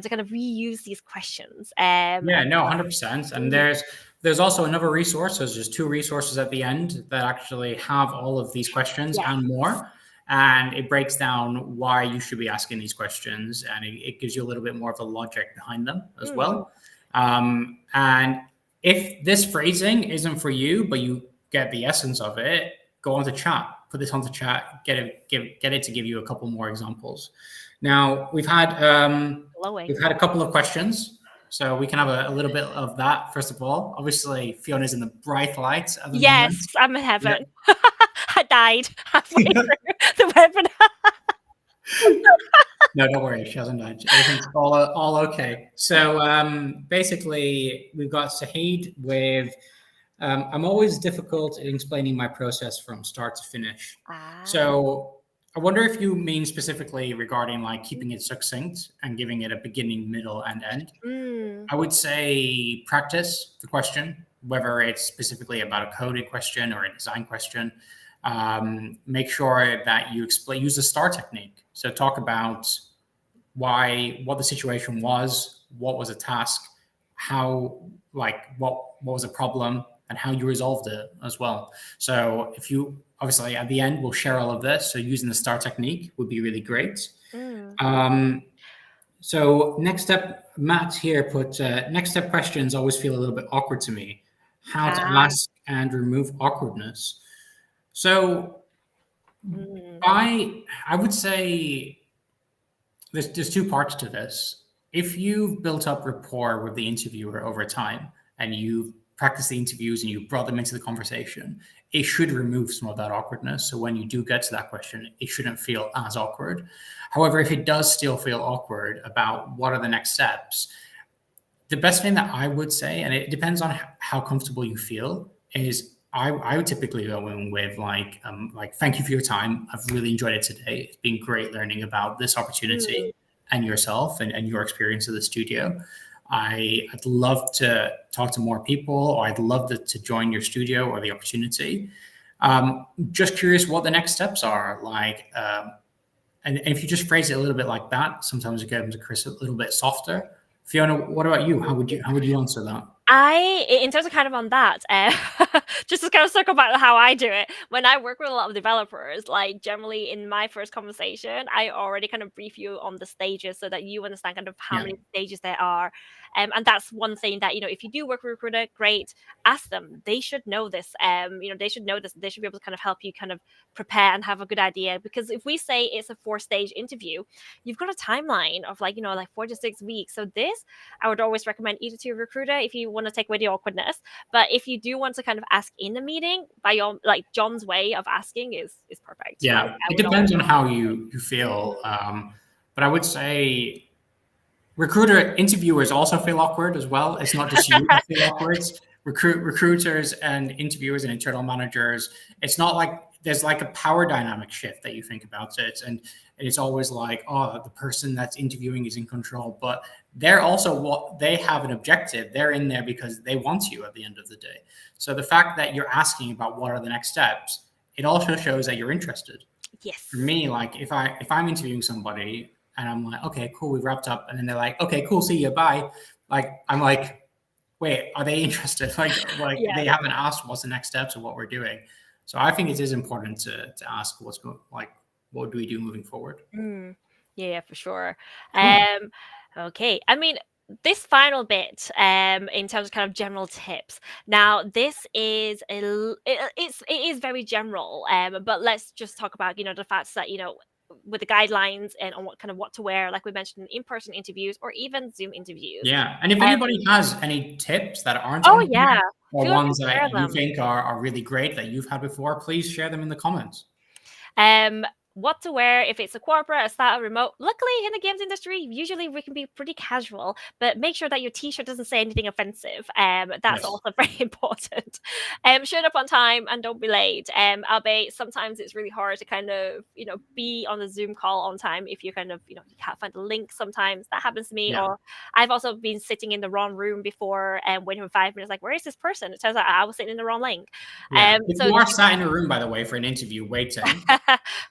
to kind of reuse these questions. Yeah, no, 100%. And Mhm. there's also another resource. So there's two resources at the end that actually have all of these questions Yes. and more. And it breaks down why you should be asking these questions, and it gives you a little bit more of the logic behind them as Mm. well. And if this phrasing isn't for you, but you get the essence of it, go on to chat. Put this onto chat. Get it to give you a couple more examples. Now Glowing. we've had a couple of questions. So we can have a little bit of that first of all. Obviously, Fiona's in the bright lights at the Yes, moment. I'm in Yeah. heaven. I died halfway through the webinar. No, don't worry, she hasn't died. Everything's all okay. So basically, we've got Sahid with I'm always difficult in explaining my process from start to finish. Ah. So I wonder if you mean specifically regarding like keeping it succinct and giving it a beginning, middle, and end. Mm. I would say practice the question, whether it's specifically about a coding question or a design question. Make sure that you explain, use the STAR technique. So talk about what the situation was, what was a task, how, like, what was a problem, and how you resolved it as well. So if you obviously at the end we'll share all of this. So using the STAR technique would be really great. Mm. Um, so next step, Matt here put next step questions always feel a little bit awkward to me. How to Ah. ask and remove awkwardness. So Mm. I would say there's two parts to this. If you've built up rapport with the interviewer over time and you've practiced the interviews and you brought them into the conversation, it should remove some of that awkwardness. So when you do get to that question, it shouldn't feel as awkward. However, if it does still feel awkward about what are the next steps, the best thing that I would say, and it depends on how comfortable you feel, is I would typically go in with like thank you for your time. I've really enjoyed it today. It's been great learning about this opportunity Mm. and yourself and your experience of the studio. I'd love to talk to more people, or I'd love to join your studio or the opportunity. Just curious what the next steps are like. And if you just phrase it a little bit like that, sometimes it comes across a little bit softer. Fiona, what about you? How would you answer that? In terms of kind of on that, just to kind of circle back to how I do it, when I work with a lot of developers, like generally in my first conversation, I already kind of brief you on the stages so that you understand kind of how Yeah. many stages there are. And that's one thing that, if you do work with a recruiter, great, ask them. They should know this. They should know this. They should be able to kind of help you kind of prepare and have a good idea. Because if we say it's a 4-stage interview, you've got a timeline of like 4 to 6 weeks. So this I would always recommend either to your recruiter if you want to take away the awkwardness. But if you do want to kind of ask in the meeting, by your like John's way of asking is perfect. Like Yeah, I it would always. depends on how you feel. But I would say recruiter interviewers also feel awkward as well. It's not just you that feel awkward. Recruiters and interviewers and internal managers. It's not like there's like a power dynamic shift that you think about it, and it's always like, oh, the person that's interviewing is in control, but they're also what they have an objective. They're in there because they want you at the end of the day. So the fact that you're asking about what are the next steps, it also shows that you're interested. For Yes. me, like if I'm interviewing somebody and I'm like, okay, cool, we've wrapped up, and then they're like, okay, cool, see you, bye. Like I'm like, wait, are they interested? Like Yeah. they haven't asked what's the next steps of what we're doing. So I think it is important to ask what's going, like, what do we do moving forward? Mm. Yeah, for sure. Cool. Okay. I mean, this final bit, in terms of kind of general tips. Now, this is it is very general. But let's just talk about the facts that with the guidelines and on what to wear, like we mentioned in in-person interviews or even Zoom interviews. Yeah. And if Um, anybody has any tips that aren't oh on yeah, here or feel free ones to share that you them. think are really great that you've had before, please share them in the comments. Um, what to wear if it's a corporate, a startup, remote. Luckily, in the games industry, usually we can be pretty casual, but make sure that your t-shirt doesn't say anything offensive. That's Yes. also very important. Showing up on time and don't be late. Albeit sometimes it's really hard to kind of, be on a Zoom call on time if you kind of, you can't find the link sometimes. That happens to me. Yeah. Or I've also been sitting in the wrong room before and waiting for 5 minutes, like, where is this person? It turns out I was sitting in the wrong link. Yeah. If So you are sat in a room, by the way, for an interview waiting,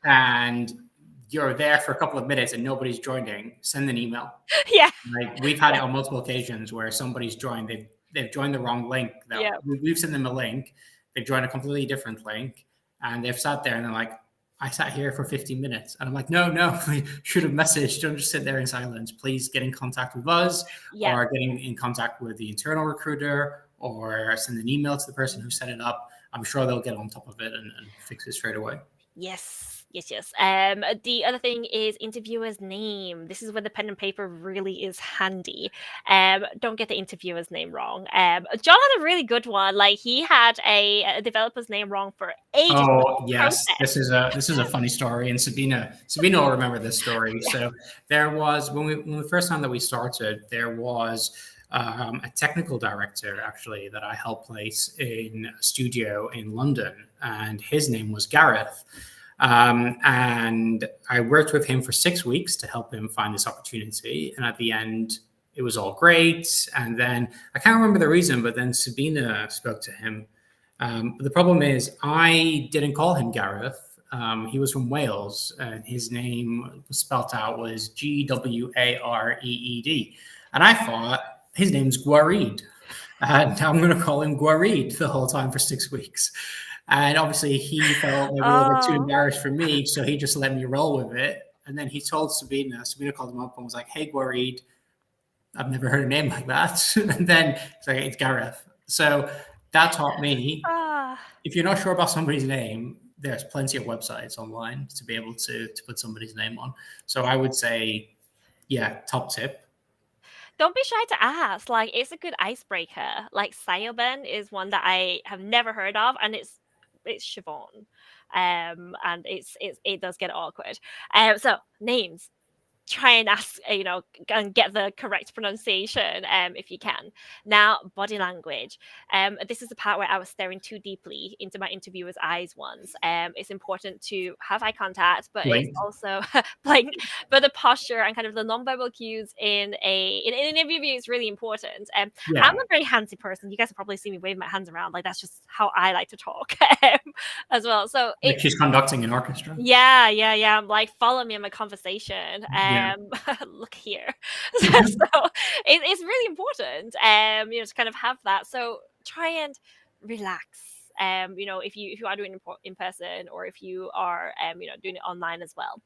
and you're there for a couple of minutes and nobody's joining, send an email. yeah. Like we've had it on multiple occasions where somebody's joined, they've joined the wrong link. That Yeah. we've sent them a link, they've joined a completely different link, and they've sat there and they're like, I sat here for 15 minutes. And I'm like, no, we should have messaged. Don't just sit there in silence. Please get in contact with us Yeah. or getting in contact with the internal recruiter or send an email to the person who set it up. I'm sure they'll get on top of it and fix it straight away. Yes. The other thing is interviewer's name. This is where the pen and paper really is handy. Don't get the interviewer's name wrong. John had a really good one. Like he had a developer's name wrong for ages. Oh yes, this is a funny story, and Sabina will remember this story. So there was when the first time that we started, there was a technical director actually that I helped place in a studio in London, and his name was Gareth. And I worked with him for 6 weeks to help him find this opportunity. And at the end, it was all great. And then I can't remember the reason, but then Sabina spoke to him. But the problem is, I didn't call him Gareth. He was from Wales, and his name spelt out was Gwareed. And I thought his name's Gwareed. And I'm going to call him Gwareed the whole time for 6 weeks. And obviously, he felt maybe a little bit too embarrassed for me, so he just let me roll with it. And then he told Sabina. Sabina called him up and was like, "Hey, Gwareed, I've never heard a name like that." And then it's like, "It's Gareth." So that taught me, if you're not sure about somebody's name, there's plenty of websites online to be able to put somebody's name on. So I would say, yeah, top tip. Don't be shy to ask. Like it's a good icebreaker. Like Sayoben is one that I have never heard of, and it's Siobhan. And it does get awkward. So names. Try and ask, and get the correct pronunciation if you can. Now, body language. This is the part where I was staring too deeply into my interviewer's eyes once. It's important to have eye contact, but Blink. it's also blink. But the posture and kind of the nonverbal cues in an interview is really important. Yeah. I'm a very handsy person. You guys have probably seen me wave my hands around. Like that's just how I like to talk as well. So Like she's conducting an orchestra. yeah. I'm like, follow me in my conversation. Look here. So it's really important, to kind of have that. So try and relax. If you are doing it in person or if you are, doing it online as well.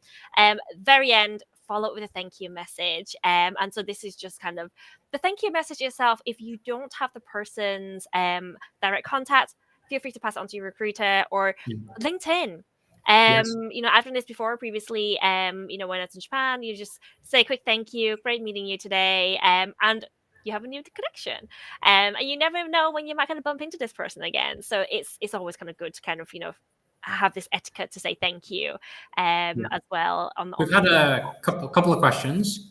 Very end, follow up with a thank you message. And so this is just kind of the thank you message itself. If you don't have the person's direct contact, feel free to pass it on to your recruiter or LinkedIn. Yes. I've done this before previously. When I was in Japan, you just say a quick thank you, great meeting you today, and you have a new connection. And you never know when you might kind of bump into this person again. So it's always kind of good to kind of have this etiquette to say thank you as well. We've had a couple of questions.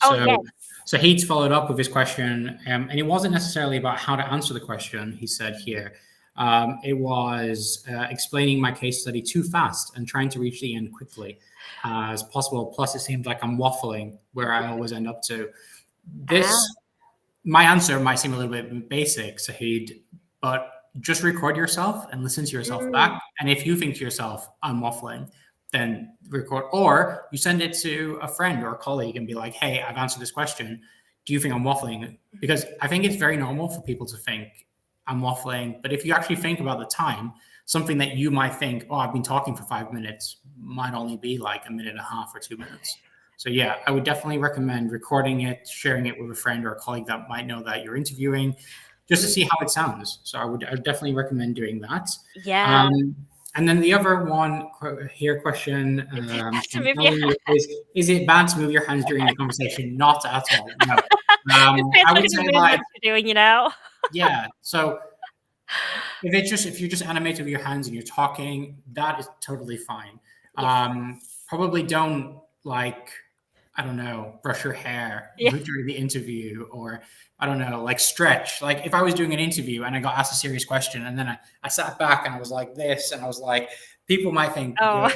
So Heath followed up with his question, and it wasn't necessarily about how to answer the question. He said here. It was explaining my case study too fast and trying to reach the end quickly as possible. Plus, it seems like I'm waffling where I always end up to. My answer might seem a little bit basic, Sahid, but just record yourself and listen to yourself back. And if you think to yourself, I'm waffling, then record, or you send it to a friend or a colleague and be like, hey, I've answered this question. Do you think I'm waffling? Because I think it's very normal for people to think, I'm waffling. But if you actually think about the time, something that you might think, oh, I've been talking for 5 minutes might only be like a minute and a half or 2 minutes. So yeah, I would definitely recommend recording it, sharing it with a friend or a colleague that might know that you're interviewing, just to see how it sounds. So I would definitely recommend doing that. Yeah. And then the other one here question is it bad to move your hands during the conversation? Not at all. No. I would say like doing, yeah. So if you're just animated with your hands and you're talking, that is totally fine. Part probably don't like, I don't know, brush your hair Yeah. during the interview, or I don't know, like stretch. Like if I was doing an interview and I got asked a serious question and then I sat back and I was like this and I was like, people might think, Oh.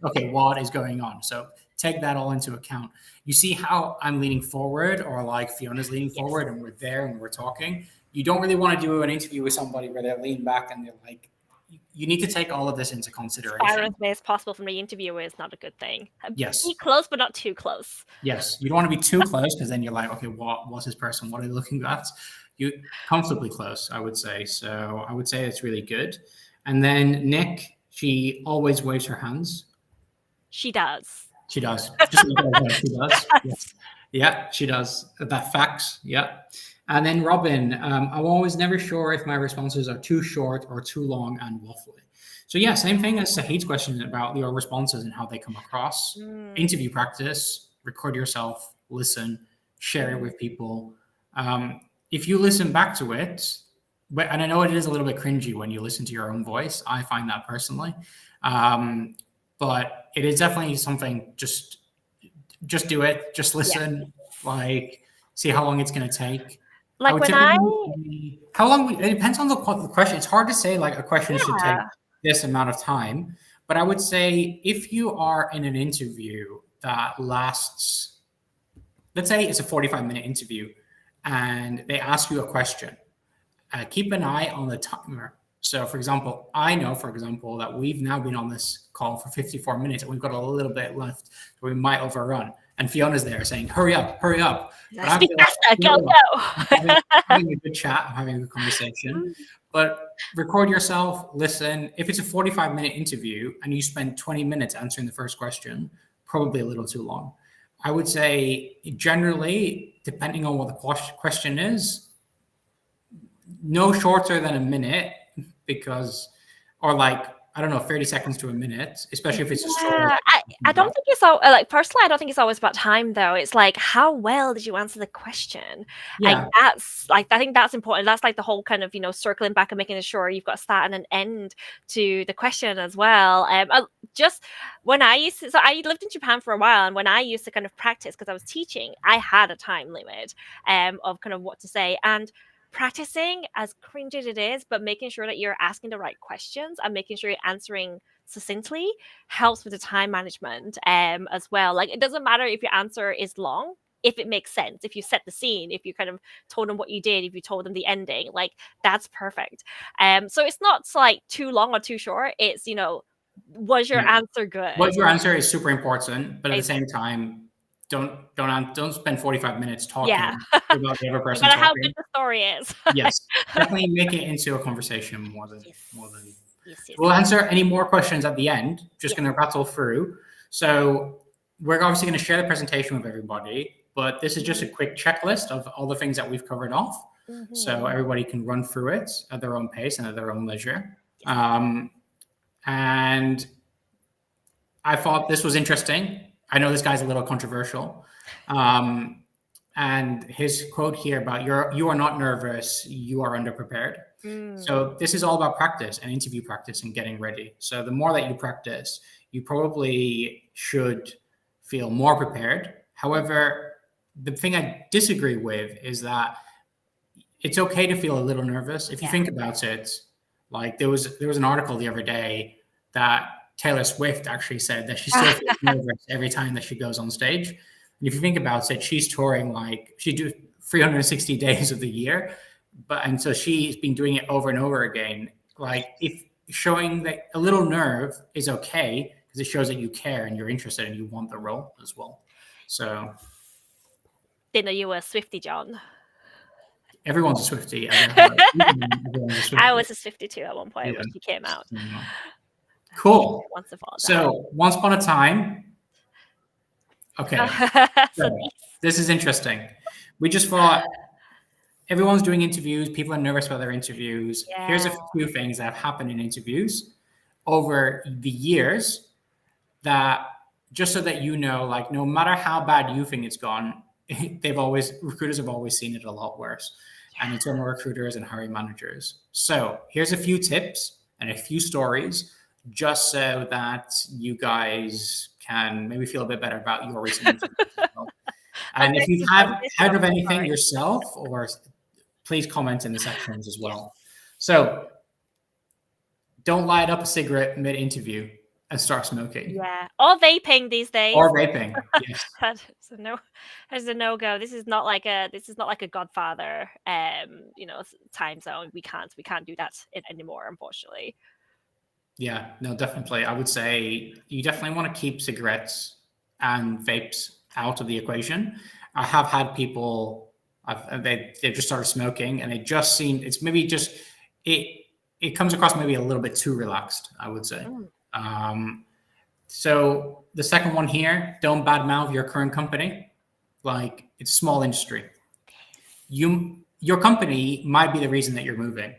okay, what is going on? So take that all into account. You see how I'm leaning forward, or like Fiona's leaning Yes. forward and we're there and we're talking. You don't really want to do an interview with somebody where they're leaning back and they're like, you need to take all of this into Far consideration. as way as possible from the interviewer is not a good thing. Yes. Be close, but not too close. Yes. You don't want to be too close because then you're like, okay, what's this person? What are they looking at? You comfortably close, I would say. So I would say it's really good. And then Nick, she always waves her hands. She does. She does. Just like she does. Yes. Yeah, she does. That facts. Yeah. And then Robin, I'm always never sure if my responses are too short or too long and waffly. So yeah, same thing as Sahid's question about your responses and how they come across. Interview practice, record yourself, listen, share it with people. If you listen back to it, and I know it is a little bit cringy when you listen to your own voice. I find that personally. But it is definitely something, just do it. Just listen, like see how long it's going to take. Like when How long, it depends on the question. It's hard to say like a question should take this amount of time. But I would say if you are in an interview that lasts, let's say it's a 45-minute interview and they ask you a question, keep an eye on the timer. So, for example, I know, that we've now been on this call for 54 minutes and we've got a little bit left, so we might overrun. And Fiona's there saying, hurry up, hurry up. Speak faster, go. Having a good chat, I'm having a good conversation. But record yourself, listen. If it's a 45-minute interview and you spend 20 minutes answering the first question, probably a little too long. I would say generally, depending on what the question is, no shorter than a minute, because, or like, I don't know, 30 seconds to a minute, especially if it's a story. I don't think it's all like, personally, I don't think it's always about time though. It's like, how well did you answer the question? Yeah. I think that's important. That's like the whole kind of, circling back and making sure you've got a start and an end to the question as well. Just when I lived in Japan for a while, and when I used to kind of practice, because I was teaching, I had a time limit of kind of what to say. And practicing, as cringe as it is, but making sure that you're asking the right questions and making sure you're answering succinctly helps with the time management as well. Like, it doesn't matter if your answer is long, if it makes sense, if you set the scene, if you kind of told them what you did, if you told them the ending, like that's perfect. So it's not like too long or too short. It's, was your answer good? Was your answer is super important, but at the same time, don't spend 45 minutes talking about the other person. No matter how good the story is. Yes, definitely make it into a conversation more than. Yes. We'll answer any more questions at the end. Just going to rattle through. So we're obviously going to share the presentation with everybody, but this is just a quick checklist of all the things that we've covered off. So everybody can run through it at their own pace and at their own leisure. And I thought this was interesting. I know this guy's a little controversial. And his quote here about you are not nervous, you are underprepared. So this is all about practice and interview practice and getting ready. So the more that you practice, you probably should feel more prepared. However, the thing I disagree with is that it's okay to feel a little nervous. If you think about it, like there was an article the other day that Taylor Swift actually said that she still feels nervous every time that she goes on stage. And if you think about it, she's touring, like she do 360 days of the year, and so she's been doing it over and over again. Like, if showing that a little nerve is okay, because it shows that you care and you're interested and you want the role as well. So didn't know you were a Swiftie, Jon. Everyone's a Swiftie. I was a Swiftie too at one point when she came out. Cool. So once upon a time. Okay. So this is interesting. We just thought everyone's doing interviews. People are nervous about their interviews. Here's a few things that have happened in interviews over the years that, just so that you know, like, no matter how bad you think it's gone, recruiters have always seen it a lot worse. And internal recruiters and hiring managers. So here's a few tips and a few stories just so that you guys can maybe feel a bit better about your recent interviews as well. I'm And going if to you keep have doing this, heard John. of anything Sorry. yourself, or please comment in the sections as Yes. well. So don't light up a cigarette mid-interview and start smoking Yeah. Or vaping these days. or vaping. Yes. That's a no. That's a no go. This is not like a Godfather, time zone. We can't do that anymore, unfortunately. Yeah, no, definitely. I would say you definitely want to keep cigarettes and vapes out of the equation. I have had people they've just started smoking, and it just seemed it's maybe just it it comes across maybe a little bit too relaxed, I would say. Mm. Um, so the second one here, don't badmouth your current company. Like it's a small industry. Your company might be the reason that you're moving.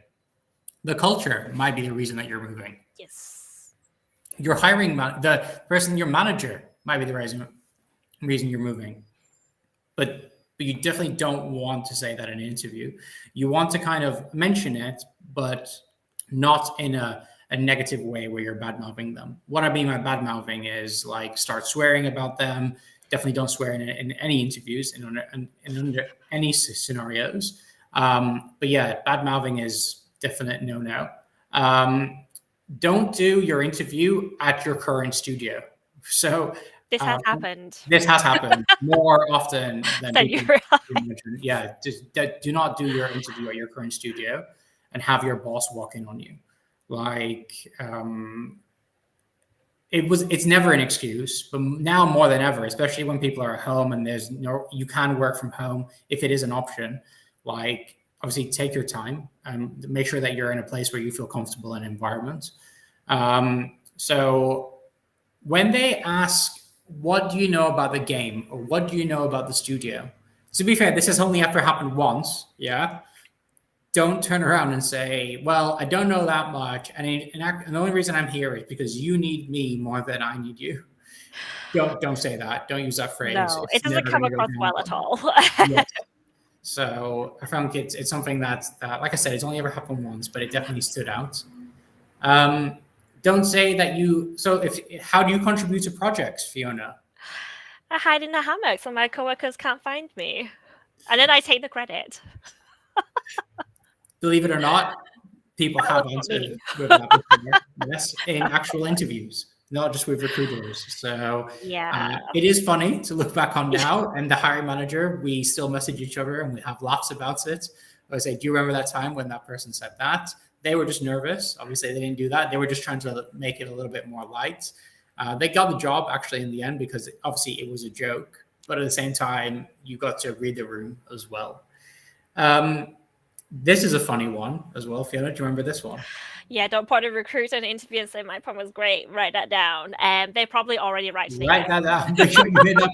The culture might be the reason that you're moving. Yes. Your the person, your manager might be the reason you're moving, but you definitely don't want to say that in an interview. You want to kind of mention it, but not in a negative way where you're bad mouthing them. What I mean by bad mouthing is like start swearing about them. Definitely don't swear in any interviews in under any scenarios. But yeah, bad mouthing is definite no no. Don't do your interview at your current studio. So This has uh, happened. this has happened more often than Than you people realize. imagine. Yeah, just do not do your interview at your current studio and have your boss walk in on you. Like it's never an excuse, but now more than ever, especially when people are at home and you can work from home if it is an option. Like obviously take your time and make sure that you're in a place where you feel comfortable in environment. So when they ask, what do you know about the game or what do you know about the studio? To be fair, this has only ever happened once. Yeah. Don't turn around and say, well, I don't know that much. And the only reason I'm here is because you need me more than I need you. Don't say that. Don't use that phrase. No, it It's doesn't never come going to go across down well at well. all. Yes. So I found it's something that, like I said, it's only ever happened once, but it definitely stood out. Um, don't say that you. So how do you contribute to projects, Fiona? I hide in the hammock so my coworkers can't find me. And then I take the credit. Believe it or not, people That was have not me. answered with that before. Yes, in actual interviews, not just with recruiters. So Yeah. it is funny to look back on now. And the hiring manager, we still message each other and we have laughs about it. I say, do you remember that time when that person said that? They were just nervous. Obviously, they didn't do that. They were just trying to make it a little bit more light. They got the job actually in the end because obviously it was a joke, but at the same time, you got to read the room as well. This is a funny one as well, Fiona. Do you remember this one? Yeah, don't put a recruiter in an interview and say my poem was great. Write that down. They probably already write it Write that down. Make sure you made that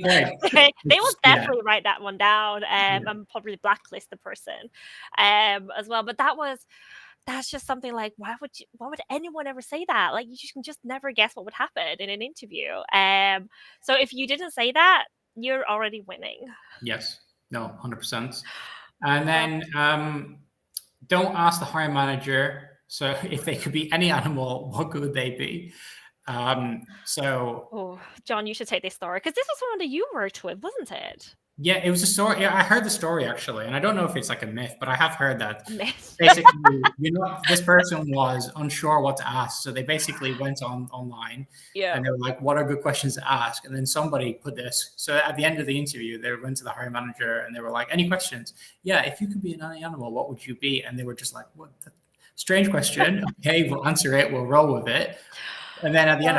point. They will Yeah. definitely write that one down, and probably blacklist the person, as well. But that's just something like, why would anyone ever say that? Like, you can just never guess what would happen in an interview. So if you didn't say that, you're already winning. Yes. No, 100%. And then don't ask the hiring manager. So if they could be any animal, what could they be? So Oh, John, you should take this story because this was someone that you worked with, wasn't it? yeah, it was a story. Yeah, I heard the story actually, and I don't know if it's like a myth, but I have heard that A myth. basically, this person was unsure what to ask, so they basically went online Yeah. and they were like, "What are good questions to ask?" And then somebody put this. So at the end of the interview, they went to the hiring manager and they were like, "Any questions? Yeah, if you could be an animal, what would you be?" And they were just like, "What? Strange question. Okay, we'll answer it. We'll roll with it." And then at the end,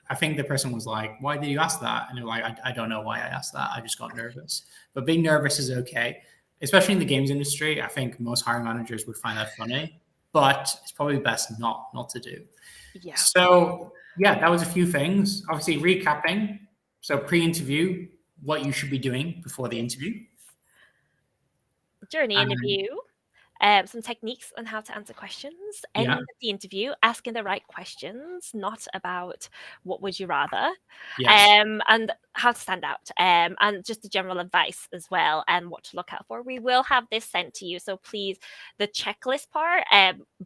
I think the person was like, "Why did you ask that?" And they're like, I don't know why I asked that. I just got nervous." But being nervous is okay, especially in the games industry. I think most hiring managers would find that funny, but it's probably best not to do. Yeah. So yeah, that was a few things. Obviously, recapping. So pre-interview, what you should be doing before the interview. During the And interview, some techniques on how to answer questions, ending Yeah. the interview, asking the right questions, not about what would you rather, Yes. and how to stand out, and just the general advice as well, and what to look out for. We will have this sent to you, so please, the checklist part,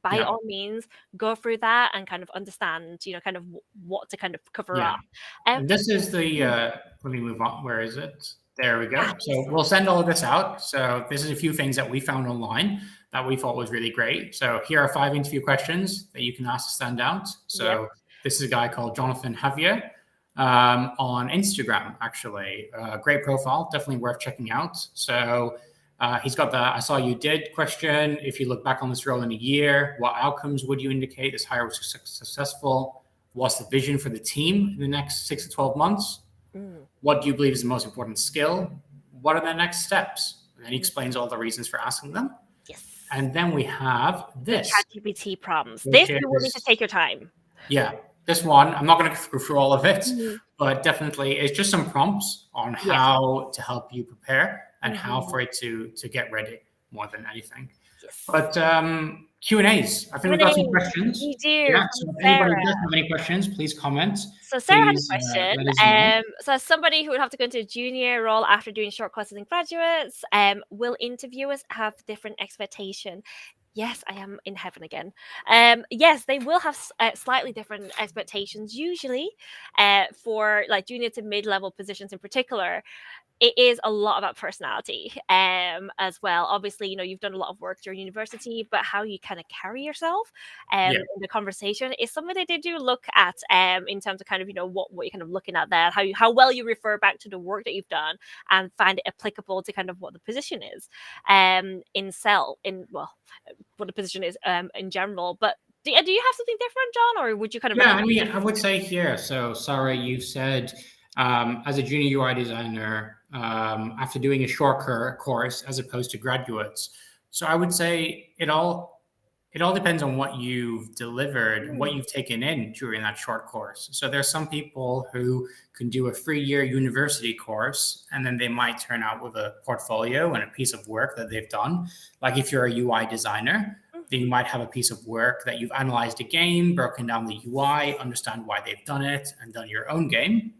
by Yeah. all means, go through that and kind of understand, kind of what to kind of cover Yeah. up. Um, And this is the, mm, let me move on. Where is it? There we go. yes, So we'll send all of this out. So this is a few things that we found online that we thought was really great. So here are 5 interview questions that you can ask to stand out. yep, So this is a guy called Jonathan Javier on Instagram, actually. Great profile, definitely worth checking out. So he's got the I saw you did question. If you look back on this role in a year, what outcomes would you indicate this hire was successful? What's the vision for the team in the next 6 to 12 months? mm, What do you believe is the most important skill? What are the next steps? And then he mm, explains all the reasons for asking them. yes. And then we have The this, ChatGPT prompts. This which you will need to is, take your time. yeah, this one. I'm not going to go through all of it, Mhm. but definitely it's just some prompts on Yes. how to help you prepare and how Mhm. for it to get ready more than anything. Yes. But Q&As, I think we've got some Q&A. questions. We do Yeah, from so if anybody Sarah. does have any questions, please comment. So Sarah had a Please question. let us know. So as somebody who would have to go into a junior role after doing short courses in graduates, will interviewers have different expectation? Yes, I am in heaven again. Yes, they will have slightly different expectations, usually, for like junior to mid-level positions in particular. It is a lot about personality, as well. Obviously, you've done a lot of work during university, but how you kind of carry yourself, Yeah, in the conversation is something that they do look at, in terms of kind of, what you're kind of looking at there, how well you refer back to the work that you've done and find it applicable to kind of what the position is, what the position is, in general. But do you have something different, John, or would you kind of yeah. I recommend mean, I would interviewing? say here. So, Sarah, you said as a junior UI designer, after doing a short course as opposed to graduates. So, I would say it all depends on what you've delivered and what Mm, you've taken in during that short course. So there's some people who can do a 3-year university course and then they might turn out with a portfolio and a piece of work that they've done. Like if you're a UI designer, then you mhm, might have a piece of work that you've analyzed a game, broken down the UI, understand why they've done it, and done your own game.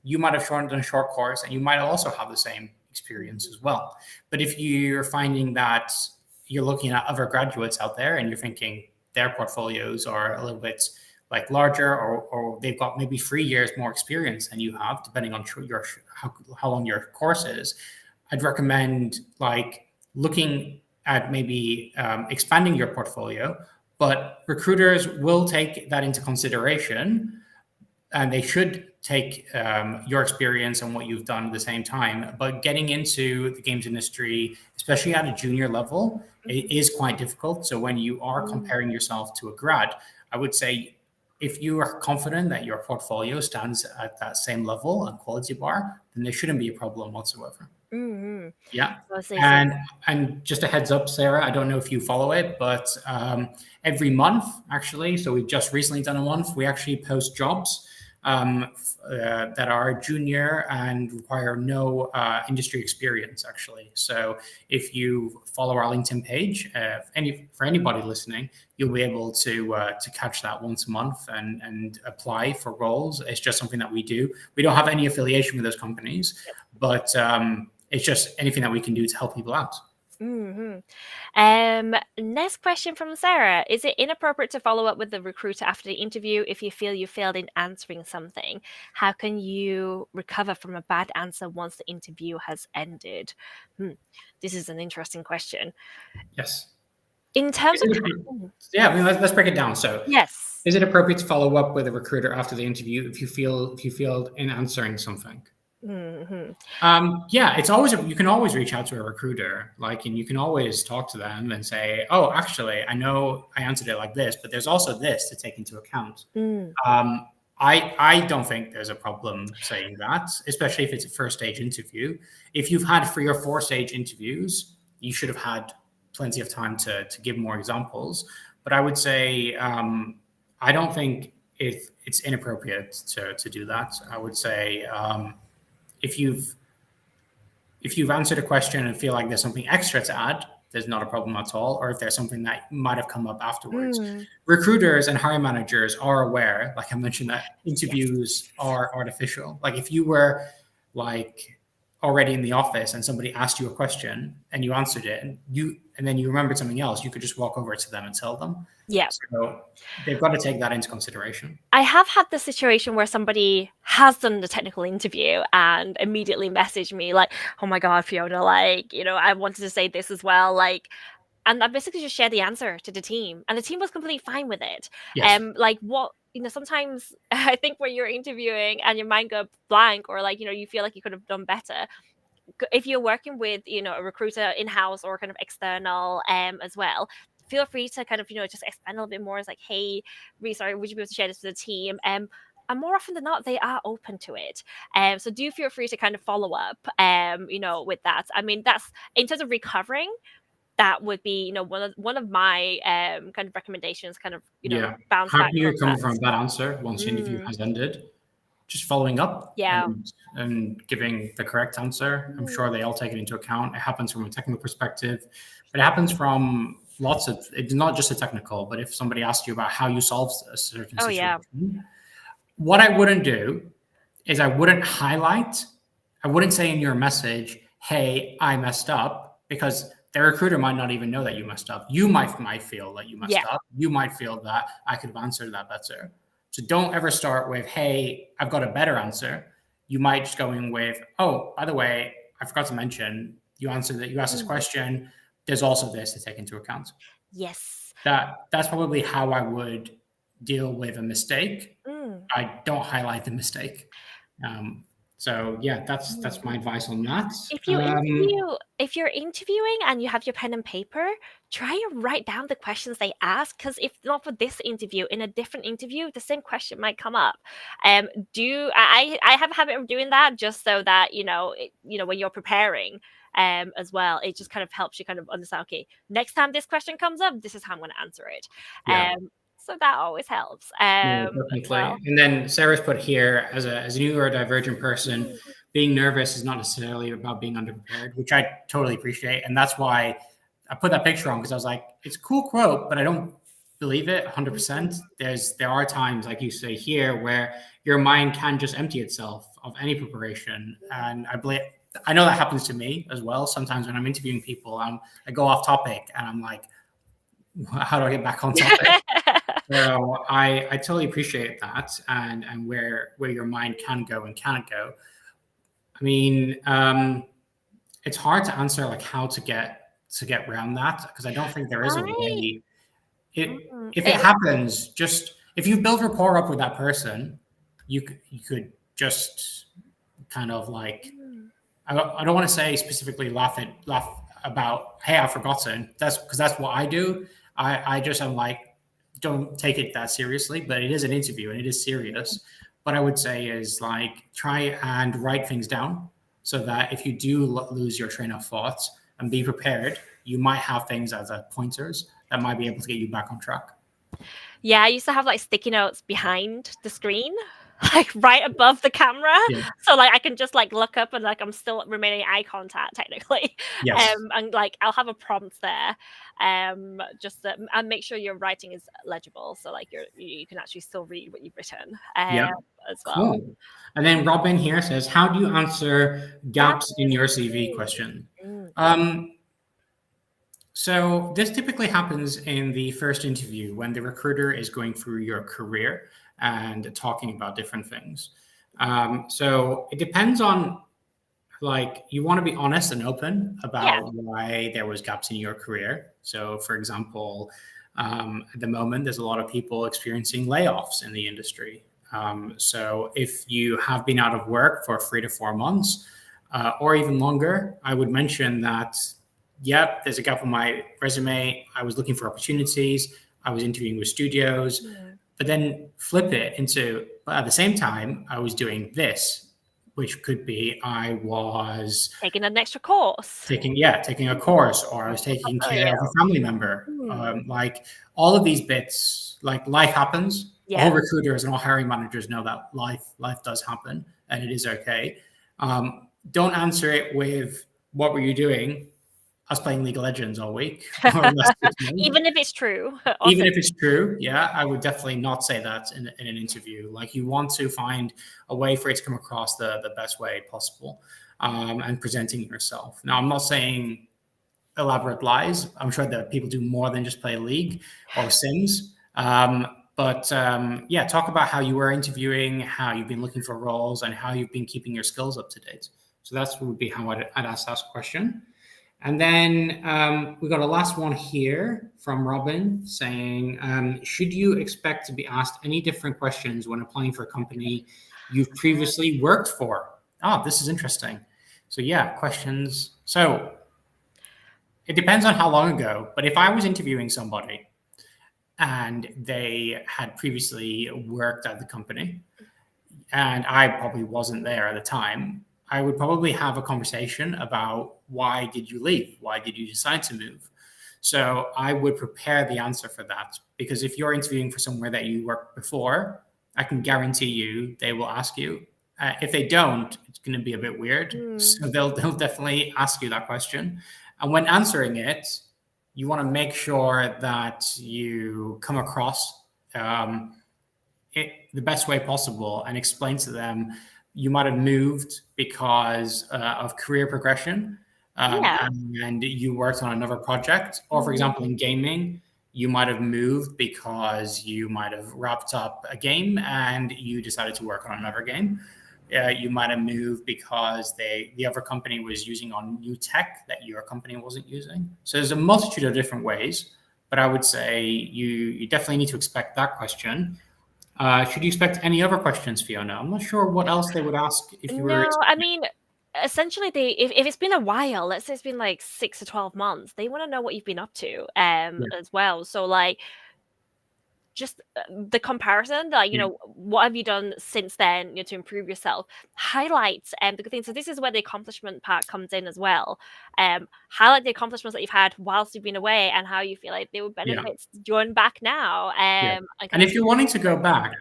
You might have done a short course and you might also have the same experience mhm, as well. But if you're finding that you're looking at other graduates out there and you're thinking their portfolios are a little bit like larger, or they've got maybe 3 years more experience than you have, depending on how long your course is, I'd recommend like looking at maybe expanding your portfolio. But recruiters will take that into consideration and they should take your experience and what you've done at the same time. But getting into the games industry, especially at a junior level, it mhm, is quite difficult. So when you are mm, comparing yourself to a grad, I would say if you are confident that your portfolio stands at that same level and quality bar, then there shouldn't be a problem whatsoever. mhm. Yeah. So say so. And just a heads up, Sarah, I don't know if you follow it, but every month, actually, so we've just recently done a month, we actually post jobs that are junior and require no industry experience, actually. So if you follow our LinkedIn page, for anybody listening, you'll be able to catch that once a month and apply for roles. It's just something that we do. We don't have any affiliation with those companies, but it's just anything that we can do to help people out. Mhm. Next question from Sarah. Is it inappropriate to follow up with the recruiter after the interview if you feel you failed in answering something? How can you recover from a bad answer once the interview has ended? Hmm. This is an interesting question. Yes. In terms Is of, it, yeah, I mean, let's break it down. So, yes. is it appropriate to follow up with a recruiter after the interview if you failed in answering something? Mhm. Yeah, it's always you can always reach out to a recruiter, like, and you can always talk to them and say, "Oh, actually, I know I answered it like this, but there's also this to take into account." Mm, Um, I don't think there's a problem saying that, especially if it's a first stage interview. If you've had 3 or 4 stage interviews, you should have had plenty of time to give more examples. But I would say I don't think it's inappropriate to do that. I would say if you've answered a question and feel like there's something extra to add, there's not a problem at all, or if there's something that might have come up afterwards. Mm. Recruiters and hiring managers are aware, like I mentioned, that Yes. interviews are artificial. Like if you were like already in the office and somebody asked you a question and you answered it and then you remembered something else, you could just walk over to them and tell them. Yeah. So they've got to take that into consideration. I have had the situation where somebody has done the technical interview and immediately messaged me like, "Oh my God, Fiona, like, I wanted to say this as well." Like, and I basically just shared the answer to the team, and the team was completely fine with it. Yes. Like what, sometimes I think when you're interviewing and your mind goes blank, or like, you feel like you could have done better, if you're working with a recruiter in-house or kind of external as well, feel free to kind of just expand a little bit more. It's like, hey, really sorry, would you be able to share this with the team? And more often than not, they are open to it. So do feel free to kind of follow up with that. I mean, that's in terms of recovering, that would be one of my kind of recommendations, kind of Yeah. bounce How back do you from recover that. from that answer once the interview has ended? Just following up Yeah. and giving the correct answer. I'm sure they all take it into account. It happens from a technical perspective, but it happens from it's not just a technical, but if somebody asks you about how you solve a certain Oh yeah. situation, what I wouldn't do is I wouldn't say in your message, hey, I messed up, because the recruiter might not even know that you messed up. You might feel that you messed up. You might feel that I could have answered that better. So don't ever start with, hey, I've got a better answer. You might just go in with, oh, by the way, I forgot to mention, you asked this question. There's also this to take into account. Yes. That's probably how I would deal with a mistake. I don't highlight the mistake. So yeah, that's my advice on that. If you're interviewing and you have your pen and paper, try and write down the questions they ask, because if not for this interview, in a different interview, the same question might come up. I have a habit of doing that, just so that when you're preparing as well, it just kind of helps you kind of understand, okay, next time this question comes up, this is how I'm going to answer it. Yeah. So that always helps Yeah, as definitely. well. And then Sarah's put here, as a neurodivergent person, being nervous is not necessarily about being underprepared, which I totally appreciate. And that's why I put that picture on, because I was like, it's a cool quote, but I don't believe it 100%. There are times, like you say here, where your mind can just empty itself of any preparation. And I know that happens to me as well. Sometimes when I'm interviewing people, I go off topic and I'm like, how do I get back on topic? So I totally appreciate that, and where your mind can go and can't go. I mean, it's hard to answer like how to get around that, because I don't think there is a way. If it happens, just if you build rapport up with that person, you could just kind of like, I don't want to say specifically laugh about, hey, I've forgotten. That's because that's what I do. I just am like, don't take it that seriously, but it is an interview and it is serious. What I would say is like, try and write things down, so that if you do lose your train of thought, and be prepared, you might have things as pointers that might be able to get you back on track. Yeah, I used to have like sticky notes behind the screen, like right above the camera. Yeah. So like I can just like look up and like I'm still remaining eye contact technically. Yes. And like I'll have a prompt there. Just and make sure your writing is legible, so like you can actually still read what you've written. Yeah. As well. Cool. And then Robin here says, how do you answer gaps in your CV question? So this typically happens in the first interview, when the recruiter is going through your career and talking about different things. So it depends on, like, you want to be honest and open about why there was gaps in your career. So for example, at the moment, there's a lot of people experiencing layoffs in the industry. So if you have been out of work for 3 to 4 months, or even longer, I would mention that, yep, there's a gap on my resume. I was looking for opportunities. I was interviewing with studios, but then flip it into, but at the same time, I was doing this, which could be I was taking an extra course, taking a course, or I was taking care of a family member. Like all of these bits, like life happens. All recruiters and all hiring managers know that life does happen, and it is okay. Don't answer it with, what were you doing? us playing League of Legends all week or less Even if it's true. even Often. if it's true, yeah, I would definitely not say that in an interview. Like, you want to find a way for it to come across the best way possible, and presenting yourself. Now, I'm not saying elaborate lies. I'm sure that people do more than just play League or Sims. Yeah, talk about how you were interviewing, how you've been looking for roles, and how you've been keeping your skills up to date. So that's would be how I'd ask that question. And then we got a last one here from Robin saying, should you expect to be asked any different questions when applying for a company you've previously worked for? Oh, this is interesting. So yeah, questions. So it depends on how long ago, but if I was interviewing somebody and they had previously worked at the company and I probably wasn't there at the time, I would probably have a conversation about, why did you leave? Why did you decide to move? So I would prepare the answer for that, because if you're interviewing for somewhere that you worked before, I can guarantee you they will ask you. If they don't, it's going to be a bit weird. So they'll definitely ask you that question. And when answering it, you want to make sure that you come across the best way possible and explain to them you might have moved because of career progression, Yeah. and you worked on another project. Or, for example, in gaming, you might have moved because you might have wrapped up a game and you decided to work on another game. You might have moved because the other company was using on new tech that your company wasn't using. So there's a multitude of different ways, but I would say you definitely need to expect that question. Should you expect any other questions, Fiona? I'm not sure what else they would ask if you were. No, I mean, essentially, if it's been a while, let's say it's been like 6 to 12 months, they want to know what you've been up to Yeah, as well. So like, just the comparison, like, yeah, what have you done since then, to improve yourself? Highlights the good things. So this is where the accomplishment part comes in as well. Highlight the accomplishments that you've had whilst you've been away and how you feel like they would yeah, benefit to join back now. yeah. And And kind of if you're wanting to go back,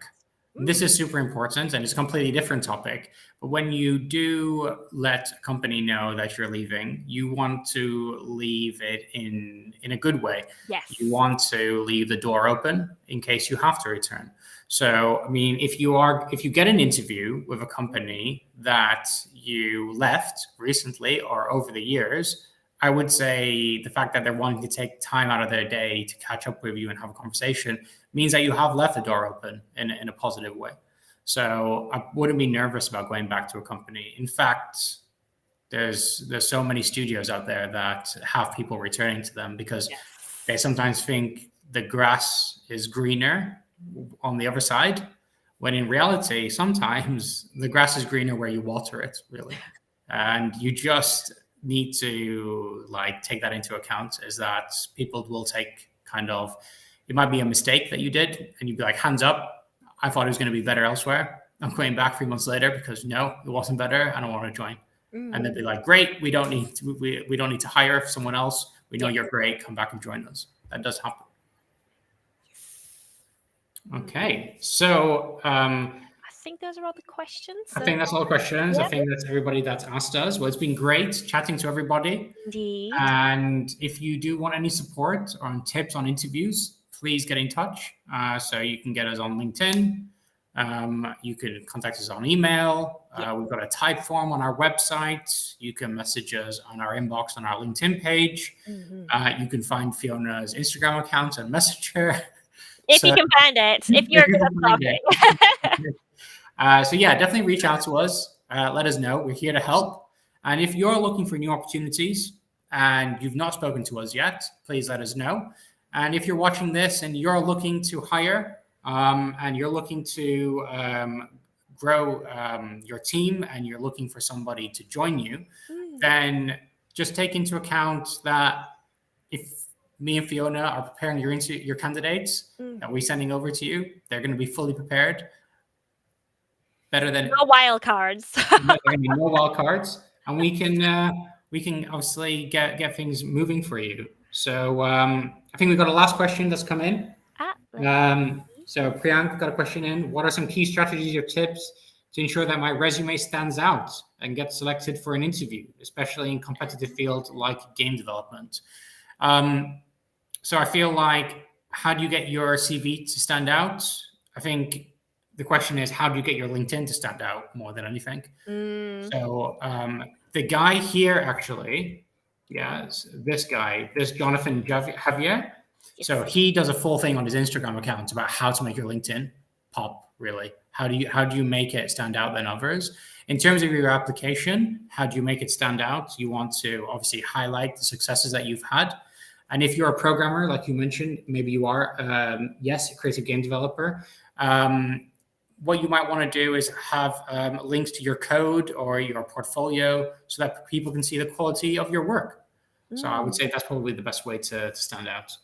this mm, is super important and it's a completely different topic. But when you do let a company know that you're leaving, you want to leave it in a good way. You yes, want to leave the door open in case you have to return. So, I mean, if you get an interview with a company that you left recently or over the years, I would say the fact that they're wanting to take time out of their day to catch up with you and have a conversation means that you have left the door open in a positive way. So I wouldn't be nervous about going back to a company. In fact, there's so many studios out there that have people returning to them because they yes. sometimes think the grass is greener on the other side, when in reality, sometimes the grass is greener where you water it, really. And you just need to like take that into account, is that people will take kind of, it might be a mistake that you did and you'd be like, hands up, I thought it was going to be better elsewhere. I'm going back 3 months later because no, it wasn't better. I don't want to join. And they'd be like, great, we don't need to hire someone else. We know Yes. you're great. Come back and join us. That does happen. Okay, so I think those are all the questions. I So think that's all the questions. I yeah, think that's everybody that's asked us. Well, it's been great chatting to everybody. indeed. And if you do want any support or tips on interviews, please get in touch. So you can get us on LinkedIn. You can contact us on email. Yeah. We've got a type form on our website. You can message us on our inbox on our LinkedIn page. You can find Fiona's Instagram account and message her. If So you can find it, if you're if you good can at find it. talking. So yeah, definitely reach out to us. Let us know. We're here to help. And if you're looking for new opportunities and you've not spoken to us yet, please let us know. And if you're watching this and you're looking to hire and you're looking to grow your team and you're looking for somebody to join you, then just take into account that if me and Fiona are preparing your candidates that we're sending over to you, they're going to be fully prepared. Better than No wild cards. there can be no wild cards, and we can obviously get things moving for you. So I think we've got a last question that's come in. Let's see. So Priyank got a question in. What are some key strategies or tips to ensure that my resume stands out and gets selected for an interview, especially in competitive fields like game development. So I feel like, how do you get your CV to stand out? I think the question is, how do you get your LinkedIn to stand out more than anything? So the guy here actually, yes, this guy, this Jonathan Javier. So he does a full thing on his Instagram account about how to make your LinkedIn pop. Really, how do you make it stand out than others? In terms of your application, how do you make it stand out? You want to obviously highlight the successes that you've had. And if you're a programmer, like you mentioned, maybe you are, yes, a creative game developer. What you might want to do is have links to your code or your portfolio so that people can see the quality of your work. So I would say that's probably the best way to stand out.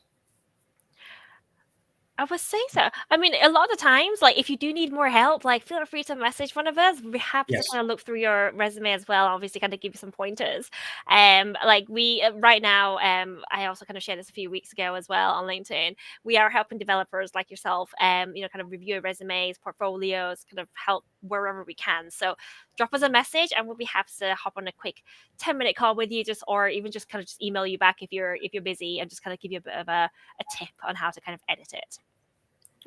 I would say so. I mean, a lot of times, like if you do need more help, like feel free to message one of us. We're happy to kind of look through your resume as well. Obviously, kind of give you some pointers. Like we right now, I also kind of shared this a few weeks ago as well on LinkedIn. We are helping developers like yourself, kind of review resumes, portfolios, kind of help wherever we can. So drop us a message, and we'll be happy to hop on a quick 10-minute call with you, or even just kind of just email you back if you're busy, and just kind of give you a bit of a tip on how to kind of edit it.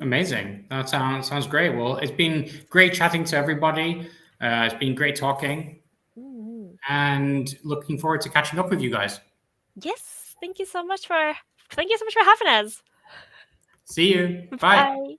Amazing. That sounds great. Well, it's been great chatting to everybody. It's been great talking, and looking forward to catching up with you guys. Yes, thank you so much for having us. See you. Bye. Bye.